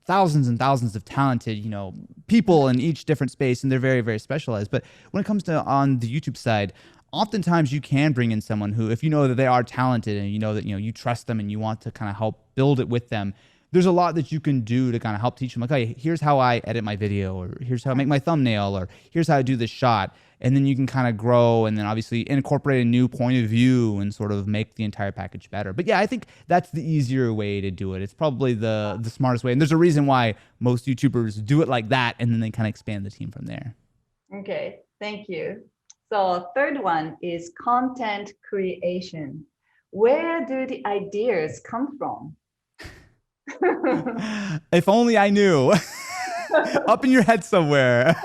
thousands and thousands of talented, you know, people in each different space, and they're very, very specialized. But when it comes to on the YouTube side, oftentimes you can bring in someone who, if you know that they are talented and you know that, you know, you trust them and you want to kind of help build it with them, there's a lot that you can do to kind of help teach them. Like, hey, here's how I edit my video, or here's how I make my thumbnail, or here's how I do this shot. And then you can kind of grow and then obviously incorporate a new point of view and sort of make the entire package better. But yeah, I think that's the easier way to do it. It's probably the smartest way. And there's a reason why most YouTubers do it like that, and then they kind of expand the team from there. Okay, thank you. So third one is content creation. Where do the ideas come from? If only I knew. Up in your head somewhere.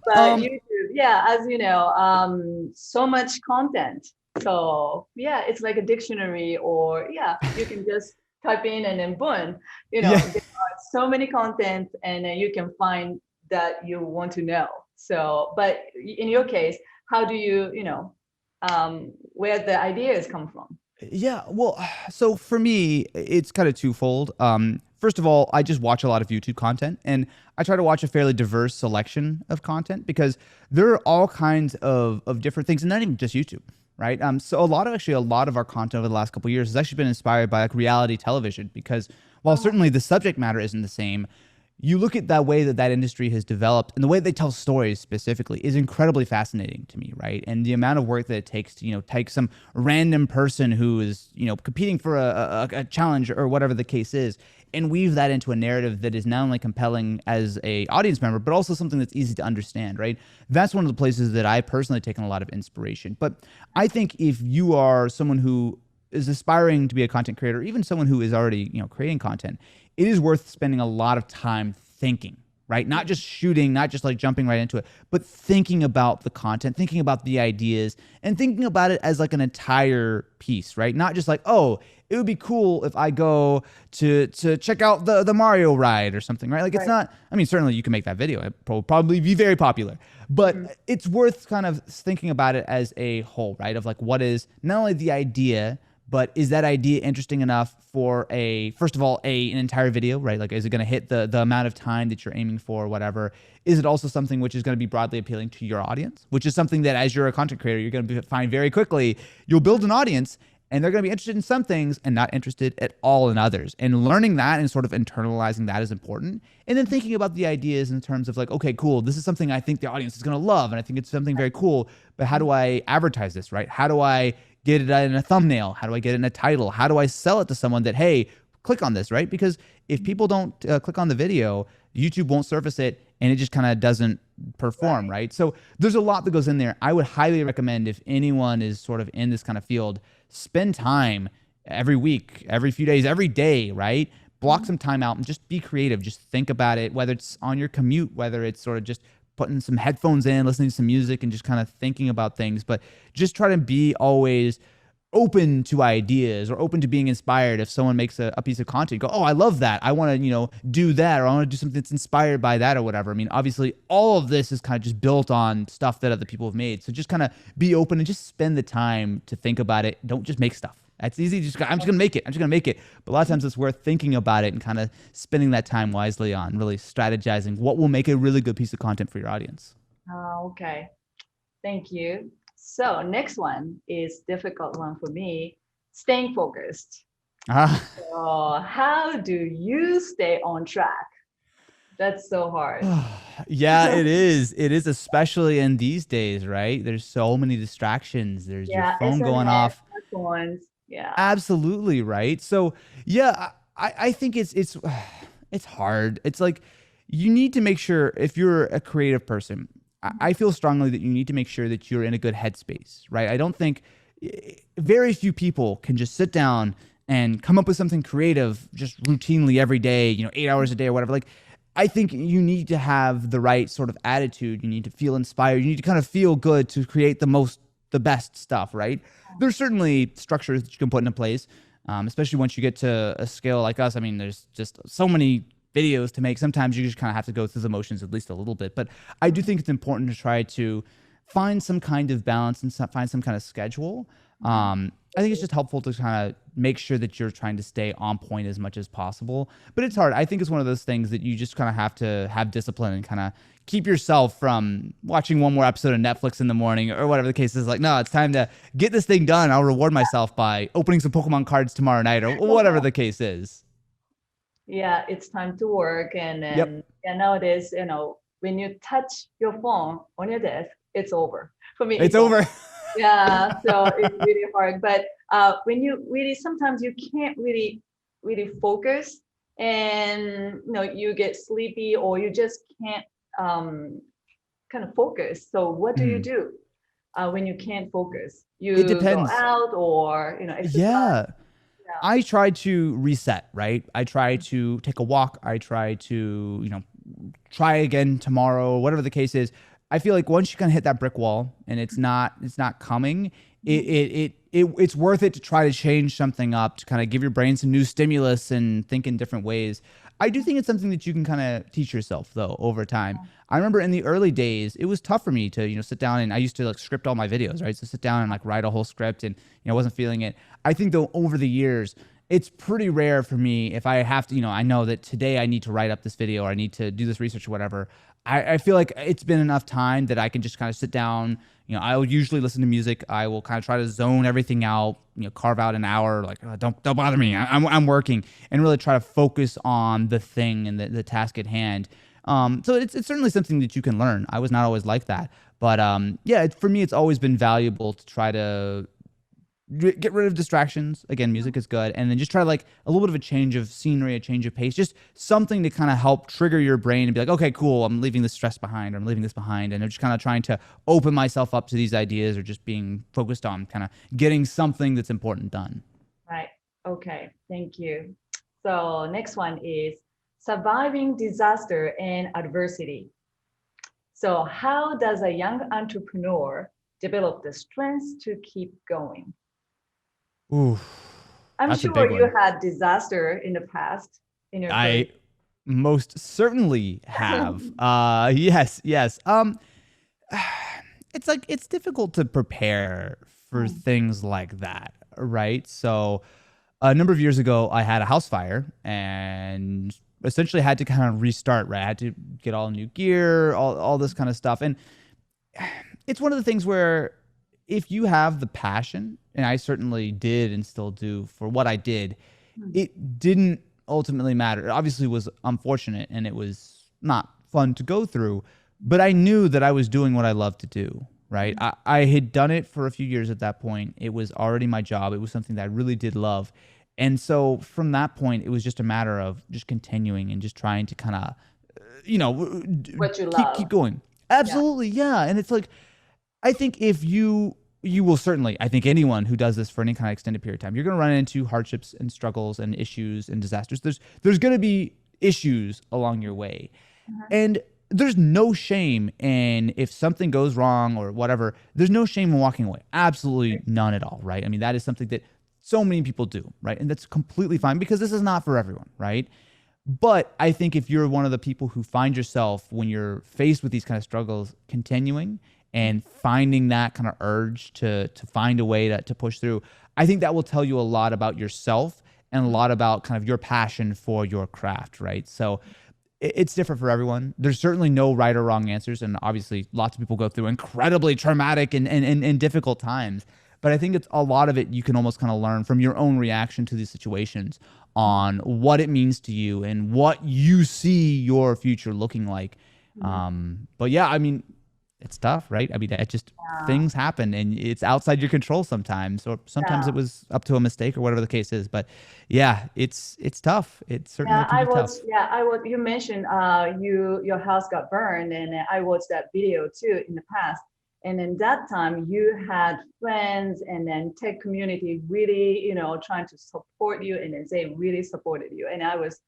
But YouTube, yeah, as you know, so much content. So yeah, it's like a dictionary, or yeah, you can just type in and then boom, you know, Yeah. there are so many content, and you can find that you want to know. So, but in your case, how do you, you know, where the ideas come from? Yeah, well, so for me, it's kind of twofold. First of all, I just watch a lot of YouTube content, and I try to watch a fairly diverse selection of content because there are all kinds of different things, and not even just YouTube, right? So a lot of our content over the last couple of years has actually been inspired by like reality television, because while certainly the subject matter isn't the same, you look at that way that industry has developed, and the way they tell stories specifically is incredibly fascinating to me, right? And the amount of work that it takes to, you know, take some random person who is, you know, competing for a challenge or whatever the case is, and weave that into a narrative that is not only compelling as a audience member, but also something that's easy to understand, right? That's one of the places that I personally taken a lot of inspiration. But I think if you are someone who is aspiring to be a content creator, even someone who is already, you know, creating content, it is worth spending a lot of time thinking, right? Not just shooting, not just like jumping right into it, but thinking about the content, thinking about the ideas, and thinking about it as like an entire piece, right? Not just like, oh, it would be cool if I go to check out the Mario ride or something, right? Like it's not, I mean, certainly you can make that video. It will probably be very popular, but it's worth kind of thinking about it as a whole, right? Of like, what is not only the idea, but is that idea interesting enough for first of all, an entire video, right? Like, is it going to hit the amount of time that you're aiming for or whatever? Is it also something which is going to be broadly appealing to your audience, which is something that as you're a content creator, you're going to find very quickly. You'll build an audience and they're going to be interested in some things and not interested at all in others. And learning that and sort of internalizing that is important. And then thinking about the ideas in terms of like, okay, cool, this is something I think the audience is going to love. And I think it's something very cool, but how do I advertise this, right? How do I get it in a thumbnail? How do I get it in a title? How do I sell it to someone that, hey, click on this, right? Because if people don't click on the video, YouTube won't surface it and it just kind of doesn't perform, right? So there's a lot that goes in there. I would highly recommend, if anyone is sort of in this kind of field, spend time every week, every few days, every day, right? Block some time out and just be creative. Just think about it, whether it's on your commute, whether it's sort of just putting some headphones in, listening to some music and just kind of thinking about things, but just try to be always open to ideas or open to being inspired. If someone makes a piece of content, go, oh, I love that. I want to, you know, do that, or I want to do something that's inspired by that or whatever. I mean, obviously all of this is kind of just built on stuff that other people have made. So just kind of be open and just spend the time to think about it. Don't just make stuff. That's easy. I'm just going to make it. I'm just going to make it. But a lot of times it's worth thinking about it and kind of spending that time wisely on really strategizing what will make a really good piece of content for your audience. Okay. Thank you. So next one is difficult one for me, staying focused. So how do you stay on track? That's so hard. Yeah, it is. It is, especially in these days, right? There's so many distractions. There's your phone going off. Phones. Yeah. Absolutely, right? So yeah, I think it's hard. It's like you need to make sure, if you're a creative person, I feel strongly that you need to make sure that you're in a good headspace, right? I don't think very few people can just sit down and come up with something creative just routinely every day, 8 hours a day or whatever. Like, I think you need to have the right sort of attitude. You need to feel inspired. You need to kind of feel good to create the best stuff, right? There's certainly structures that you can put into place, especially once you get to a scale like us. I mean, there's just so many videos to make. Sometimes you just kind of have to go through the motions at least a little bit. But I do think it's important to try to find some kind of balance and find some kind of schedule. I think it's just helpful to kind of make sure that you're trying to stay on point as much as possible. But it's hard. I think it's one of those things that you just kind of have to have discipline and kind of keep yourself from watching one more episode of Netflix in the morning or whatever the case is. Like, no, it's time to get this thing done. I'll reward myself by opening some Pokemon cards tomorrow night or whatever the case is. Yeah, it's time to work. And then Yep. nowadays, when you touch your phone on your desk, it's over. For me, It's over. Yeah, so it's really hard. But when you really, sometimes you can't really focus, and you get sleepy, or you just can't kind of focus. So what do you do when you can't focus? You It depends. go out or exercise? Yeah. I try to reset, right? I try to take a walk. I try to, try again tomorrow, whatever the case is. I feel like once you kind of hit that brick wall and it's not coming, it's worth it to try to change something up, to kind of give your brain some new stimulus and think in different ways. I do think it's something that you can kind of teach yourself though over time. I remember in the early days, it was tough for me to, sit down, and I used to like script all my videos, right? So sit down and like write a whole script, and I wasn't feeling it. I think though over the years, it's pretty rare for me if I have to, I know that today I need to write up this video or I need to do this research or whatever. I feel like it's been enough time that I can just kind of sit down. I will usually listen to music. I will kind of try to zone everything out, carve out an hour, like, oh, don't bother me. I'm working, and really try to focus on the thing and the task at hand. So it's certainly something that you can learn. I was not always like that, but for me, it's always been valuable to try to get rid of distractions. Again, music is good. And then just try like a little bit of a change of scenery, a change of pace, just something to kind of help trigger your brain and be like, okay, cool, I'm leaving this stress behind, or I'm leaving this behind. And I'm just kind of trying to open myself up to these ideas, or just being focused on kind of getting something that's important done. Right. Okay. Thank you. So next one is surviving disaster and adversity. So how does a young entrepreneur develop the strength to keep going? Ooh, I'm that's a sure big you one. had disaster in the past in your career. I most certainly have. Yes. It's difficult to prepare for things like that, right? So a number of years ago, I had a house fire and essentially had to kind of restart, right? I had to get all new gear, all this kind of stuff. And it's one of the things where if you have the passion, and I certainly did and still do for what I did, it didn't ultimately matter. It obviously was unfortunate and it was not fun to go through, but I knew that I was doing what I loved to do, right? I had done it for a few years at that point. It was already my job. It was something that I really did love. And so from that point, it was just a matter of just continuing and just trying to kind of, What you love. keep going. Absolutely. Yeah. And it's like, I think if you will certainly, I think anyone who does this for any kind of extended period of time, you're going to run into hardships and struggles and issues and disasters. There's going to be issues along your way. And there's no shame in if something goes wrong or whatever, there's no shame in walking away. Absolutely none at all, right? I mean, that is something that so many people do, right? And that's completely fine because this is not for everyone, right? But I think if you're one of the people who find yourself when you're faced with these kind of struggles, continuing and finding that kind of urge to find a way to push through, I think that will tell you a lot about yourself and a lot about kind of your passion for your craft, right? So it's different for everyone. There's certainly no right or wrong answers. And obviously lots of people go through incredibly traumatic and difficult times. But I think it's a lot of it you can almost kind of learn from your own reaction to these situations on what it means to you and what you see your future looking like. But yeah, I mean, it's tough, right? I mean, it just things happen and it's outside your control sometimes, or sometimes it was up to a mistake or whatever the case is. But yeah, it's tough. It certainly can be tough. You mentioned your house got burned, and I watched that video too in the past. And in that time, you had friends and then tech community really, trying to support you, and then they really supported you. And I was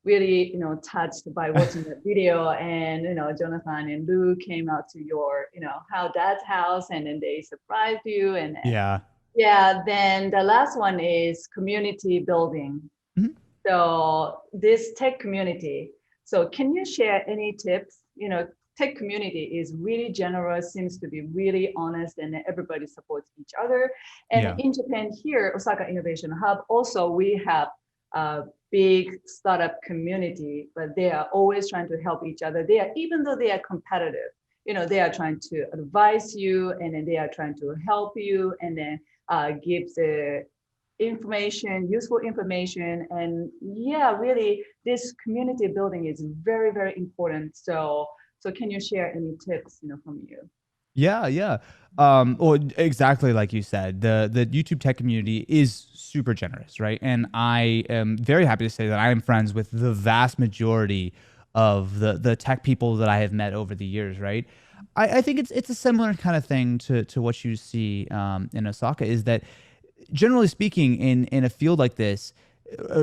really, touched by watching the video. And, Jonathan and Lou came out to your, how dad's house, and then they surprised you. And yeah, then the last one is community building. Mm-hmm. So this tech community. So can you share any tips? Tech community is really generous, seems to be really honest, and everybody supports each other. And in Japan here, Osaka Innovation Hub, also we have a big startup community, but they are always trying to help each other. Even though they are competitive, they are trying to advise you, and then they are trying to help you, and then give the information, useful information. And yeah, really, this community building is very, very important. So can you share any tips, from you? Yeah. Well, exactly like you said, the YouTube tech community is super generous, right? And I am very happy to say that I am friends with the vast majority of the tech people that I have met over the years, right? I think it's a similar kind of thing to what you see in Osaka, is that generally speaking, in a field like this,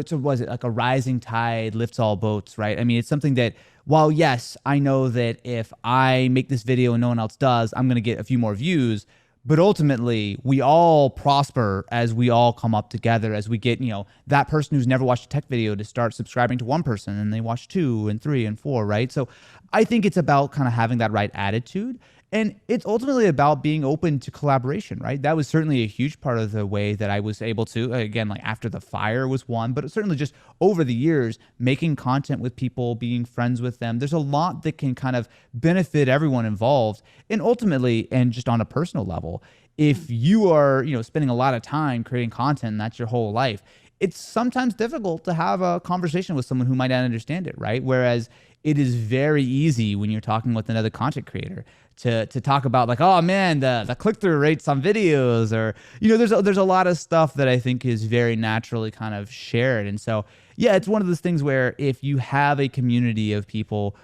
so was it like a rising tide lifts all boats, right? I mean, it's something that, while yes, I know that if I make this video and no one else does, I'm going to get a few more views, but ultimately we all prosper as we all come up together, as we get, that person who's never watched a tech video to start subscribing to one person, and they watch 2 and 3 and 4, right? So I think it's about kind of having that right attitude. And it's ultimately about being open to collaboration, right? That was certainly a huge part of the way that I was able to, again, like After the Fire was one, but certainly just over the years, making content with people, being friends with them. There's a lot that can kind of benefit everyone involved. And ultimately, and just on a personal level, if you are, spending a lot of time creating content and that's your whole life, it's sometimes difficult to have a conversation with someone who might not understand it, right? Whereas it is very easy when you're talking with another content creator to talk about, like, oh man, the click-through rates on videos, or there's a lot of stuff that I think is very naturally kind of shared. And so yeah, it's one of those things where if you have a community of people,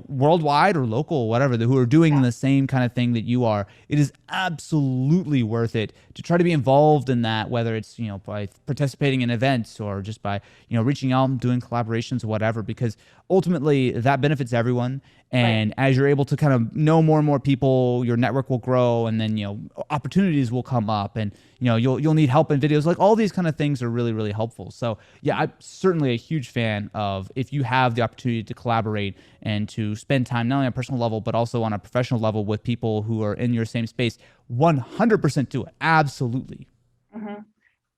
worldwide or local, whatever, who are doing the same kind of thing that you are, it is absolutely worth it to try to be involved in that, whether it's, by participating in events or just by, reaching out and doing collaborations or whatever, because ultimately that benefits everyone. And as you're able to kind of know more and more people, your network will grow, and then, opportunities will come up, and, you'll need help in videos. Like, all these kind of things are really, really helpful. So yeah, I'm certainly a huge fan of, if you have the opportunity to collaborate and to spend time, not only on a personal level, but also on a professional level with people who are in your same space, 100% do it. Absolutely. Mm-hmm.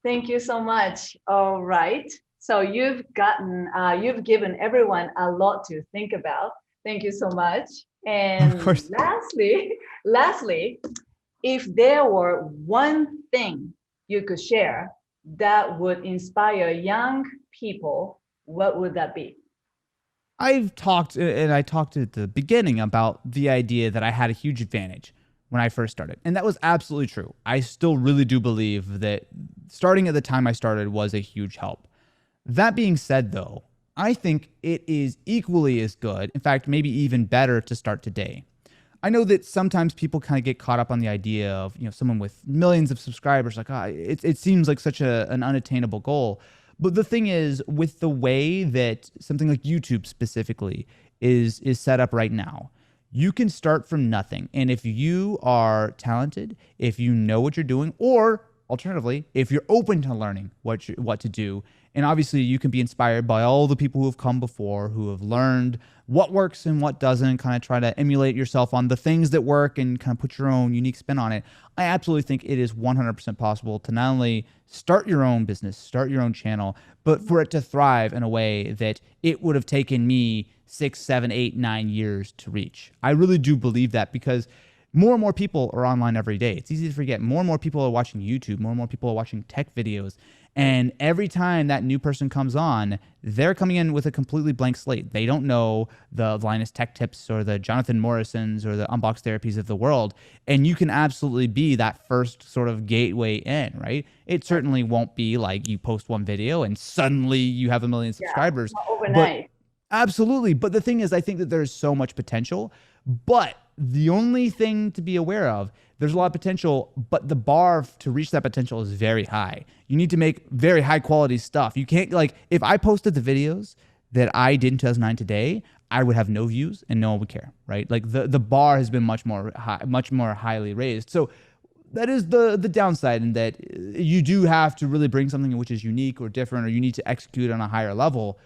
Thank you so much. All right. So you've given everyone a lot to think about. Thank you so much. And of course. Lastly, if there were one thing you could share that would inspire young people, what would that be? I talked at the beginning about the idea that I had a huge advantage when I first started. And that was absolutely true. I still really do believe that starting at the time I started was a huge help. That being said, though, I think it is equally as good, in fact, maybe even better, to start today. I know that sometimes people kind of get caught up on the idea of, someone with millions of subscribers, like, it seems like such an unattainable goal. But the thing is, with the way that something like YouTube specifically is set up right now, you can start from nothing. And if you are talented, if you know what you're doing, or alternatively, if you're open to learning what to do, and obviously you can be inspired by all the people who have come before, who have learned what works and what doesn't, kind of try to emulate yourself on the things that work and kind of put your own unique spin on it. I absolutely think it is 100% possible to not only start your own business, start your own channel, but for it to thrive in a way that it would have taken me 6, 7, 8, 9 years to reach. I really do believe that, because more and more people are online every day. It's easy to forget. More and more people are watching YouTube. More and more people are watching tech videos. And every time that new person comes on, they're coming in with a completely blank slate. They don't know the Linus Tech Tips or the Jonathan Morrisons or the Unbox Therapies of the world. And you can absolutely be that first sort of gateway in, right? It certainly won't be like you post one video and suddenly you have 1 million subscribers. Overnight. Absolutely. But the thing is, I think that there's so much potential. But the only thing to be aware of, there's a lot of potential, but the bar to reach that potential is very high. You need to make very high quality stuff. You can't, like, if I posted the videos that I did in 2009 today, I would have no views and no one would care, right? Like the bar has been much more highly raised. So that is the downside, in that you do have to really bring something which is unique or different, or you need to execute on a higher level.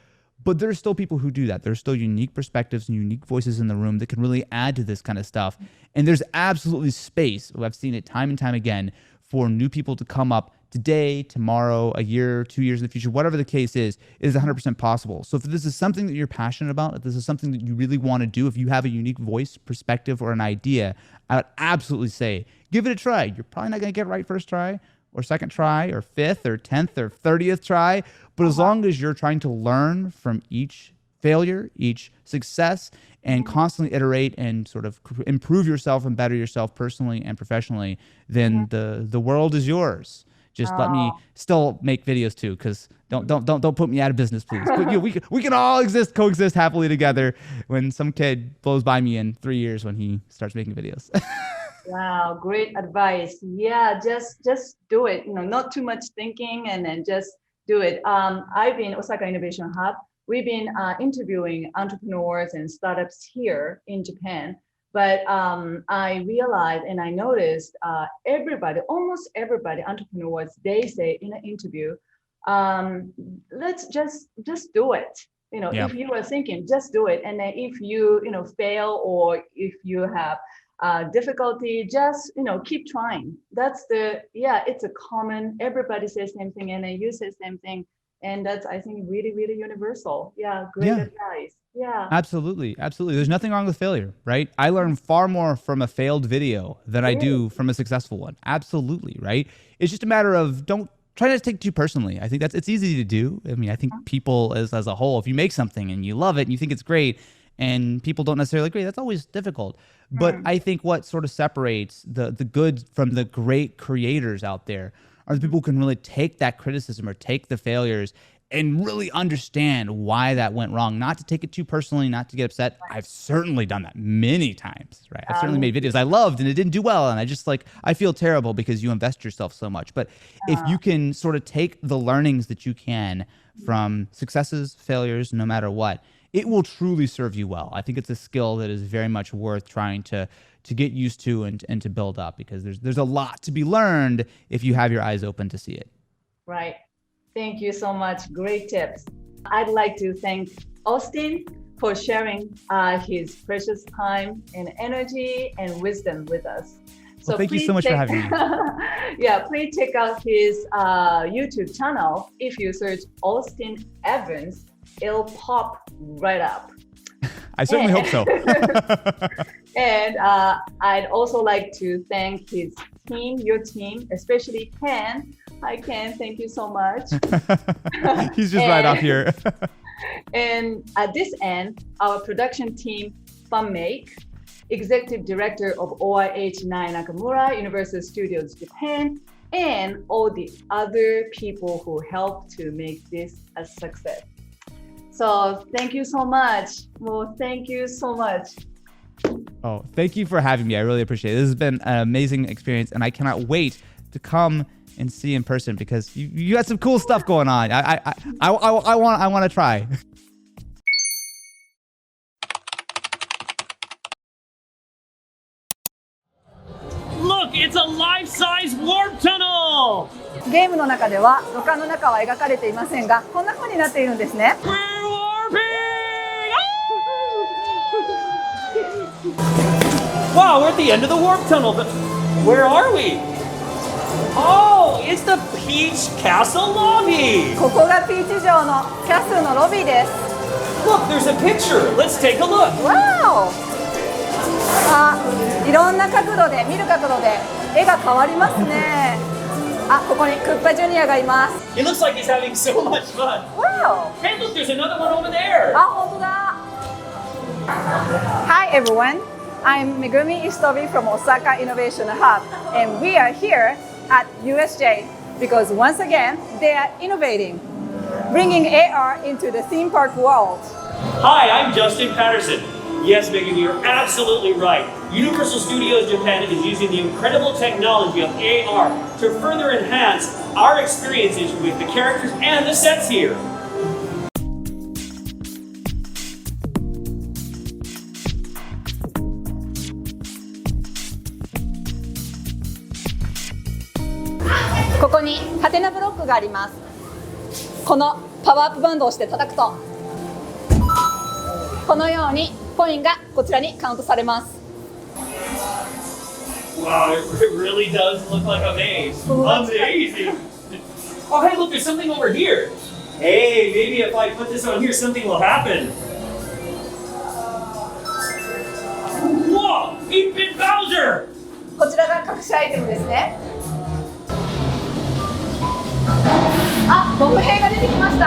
But there's still people who do that. There's still unique perspectives and unique voices in the room that can really add to this kind of stuff. And there's absolutely space, I've seen it time and time again, for new people to come up today, tomorrow, a year, 2 years in the future, whatever the case is 100% possible. So if this is something that you're passionate about, if this is something that you really want to do, if you have a unique voice, perspective, or an idea, I would absolutely say, give it a try. You're probably not going to get it right first try, or second try, or fifth, or 10th, or 30th try. But as long as you're trying to learn from each failure, each success, and constantly iterate and sort of improve yourself and better yourself personally and professionally, then the world is yours. Just let me still make videos too, because don't put me out of business, please. But, we can all coexist happily together when some kid blows by me in 3 years when he starts making videos. Wow, great advice. Yeah, just do it. Not too much thinking, and then just do it. I've been Osaka Innovation Hub. We've been interviewing entrepreneurs and startups here in Japan. But I realized and I noticed almost everybody, entrepreneurs, they say in an interview, let's just do it. If you are thinking, just do it. And then if you fail, or if you have difficulty, just keep trying. That's it's a common, everybody says same thing, and then you say same thing. And that's, I think, really, really universal. Yeah, great advice. Yeah. Absolutely. There's nothing wrong with failure, right? I learn far more from a failed video than I do from a successful one. Absolutely, right? It's just a matter of don't try not to take it too personally. I think it's easy to do. I mean, I think people as a whole, if you make something and you love it and you think it's great, and people don't necessarily agree, that's always difficult. But I think what sort of separates the good from the great creators out there are the people who can really take that criticism or take the failures and really understand why that went wrong, not to take it too personally, not to get upset. I've certainly done that many times, right? I've certainly made videos I loved and it didn't do well, and I feel terrible because you invest yourself so much. But if you can sort of take the learnings that you can from successes, failures, no matter what, it will truly serve you well. I think it's a skill that is very much worth trying to get used to and to build up, because there's a lot to be learned if you have your eyes open to see it. Right. Thank you so much. Great tips. I'd like to thank Austin for sharing his precious time and energy and wisdom with us. So thank you so much for having me. Yeah, please check out his YouTube channel. If you search Austin Evans, it'll pop right up. I certainly hope so. And I'd also like to thank his team, your team, especially Ken. Hi, Ken. Thank you so much. He's just right up here. And at this end, our production team, FunMake, Executive Director of OIH Nai Nakamura, Universal Studios Japan, and all the other people who helped to make this a success. So thank you so much. Well, thank you so much. Oh, thank you for having me. I really appreciate it. This has been an amazing experience, and I cannot wait to come and see in person, because you got some cool stuff going on. I want to try. Look, it's a life-size warp tunnel. ゲームの中では土管の中は描かれていませんが、こんな風になっているんですね。 We're warping! Wow, we're at the end of the warp tunnel, but where are we? Oh, it's the Peach Castle lobby. ここがピーチ城のキャッスルのロビーです。 Look, there's a picture. Let's take a look. わお！あ、いろんな角度で見る角度で絵が変わりますね。あ、ここにクッパジュニアがいます。 It looks like he's having so much fun. わお！ Hey, look, there's another one over there. あ、本当だ。Hi everyone, I'm Megumi Istobi from Osaka Innovation Hub, and we are here at USJ because once again they are innovating, bringing AR into the theme park world. Hi, I'm Justin Patterson. Yes, Megan, you're absolutely right. Universal Studios Japan is using the incredible technology of AR to further enhance our experiences with the characters and the sets here. にハテナブロックがあります。このパワーアップバンドをして叩くと、このようにコインがこちらにカウントされます。Wow, it really does look like a maze. Amazing. Oh, hey, look, there's something over here. Hey, maybe if I put this on here, something will happen. Whoa, 8-bit Bowser! こちらが隠しアイテムですね。あ、ボム兵が出てきました。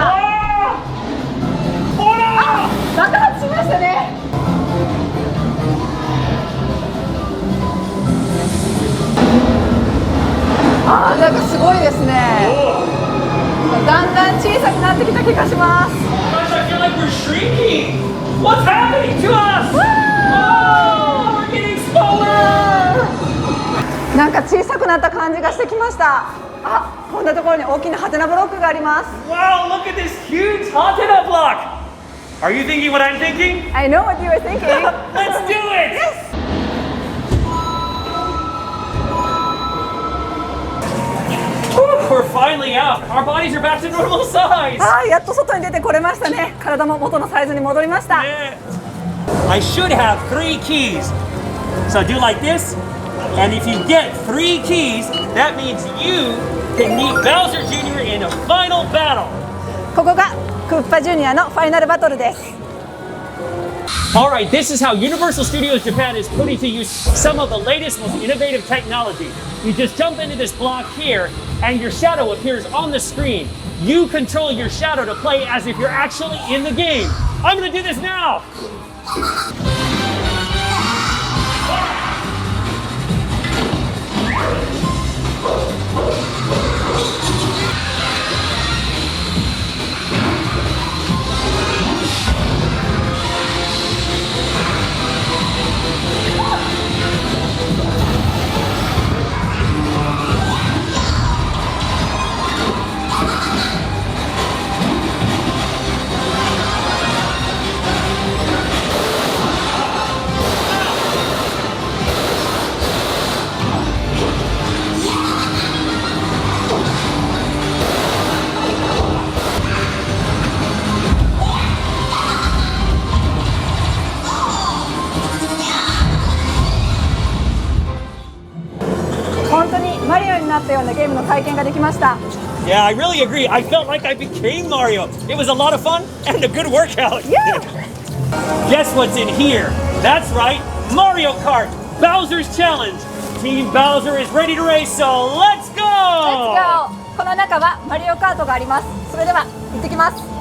ほら！爆発しましたね。あー、なんかすごいですね。だんだん小さくなってきた気がします。Gosh, I feel like we're shrinking. What's happening to us? Oh, we're getting smaller. なんか小さくなった感じがしてきました。あ、こんなところに大きなハテナブロックがあります。Wow, look at this huge Hatena block. Are you thinking what I'm thinking? I know what you were thinking. Let's do it. Yes. We're finally out. Our bodies are back to normal size. あー、やっと外に出てこれましたね。体も元のサイズに戻りました。Yeah. I should have 3 keys. So do like this. And if you get 3 keys, that means you can meet Bowser Jr. in a final battle. ここがクッパジュニアのファイナルバトルです。Alright, this is how Universal Studios Japan is putting to use some of the latest, most innovative technology. You just jump into this block here, and your shadow appears on the screen. You control your shadow to play as if you're actually in the game. I'm gonna do this now!本当にマリオになったようなゲームの体験ができました。Yeah, I really agree. I felt like I became Mario. It was a lot of fun and a good workout. Yeah. Guess what's in here? That's right, Mario Kart, Bowser's Challenge. Team Bowser is ready to race, so let's go! Let's go! この中はマリオカートがあります。それでは行ってきます。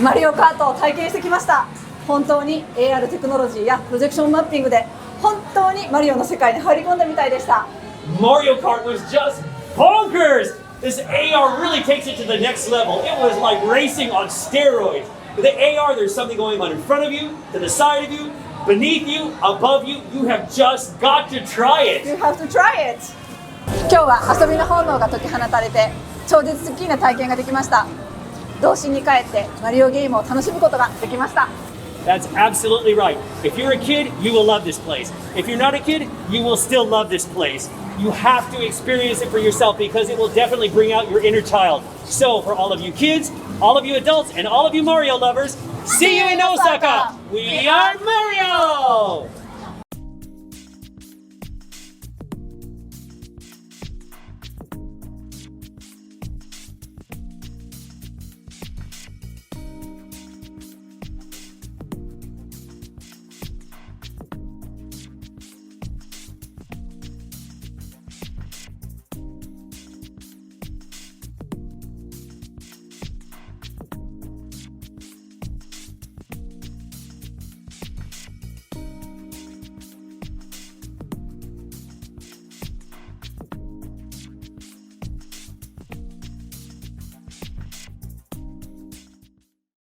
マリオカートを体験してきました。本当に AR テクノロジーやプロジェクションマッピングで本当にマリオの世界に入り込んだみたいでした。Mario Kart was just bonkers! This AR really takes it to the next level. It was like racing on steroids. With the AR, there's something going on in front of you, to the side of you, beneath you, above you. You have just got to try it. You have to try it! 今日は遊びの本能が解き放たれて超絶スッキリな体験ができました。童心に帰ってマリオゲームを楽しむことができました。That's absolutely right. If you're a kid, you will love this place. If you're not a kid, you will still love this place. You have to experience it for yourself because it will definitely bring out your inner child. So, for all of you kids, all of you adults, and all of you Mario lovers, see you in Osaka! We are Mario!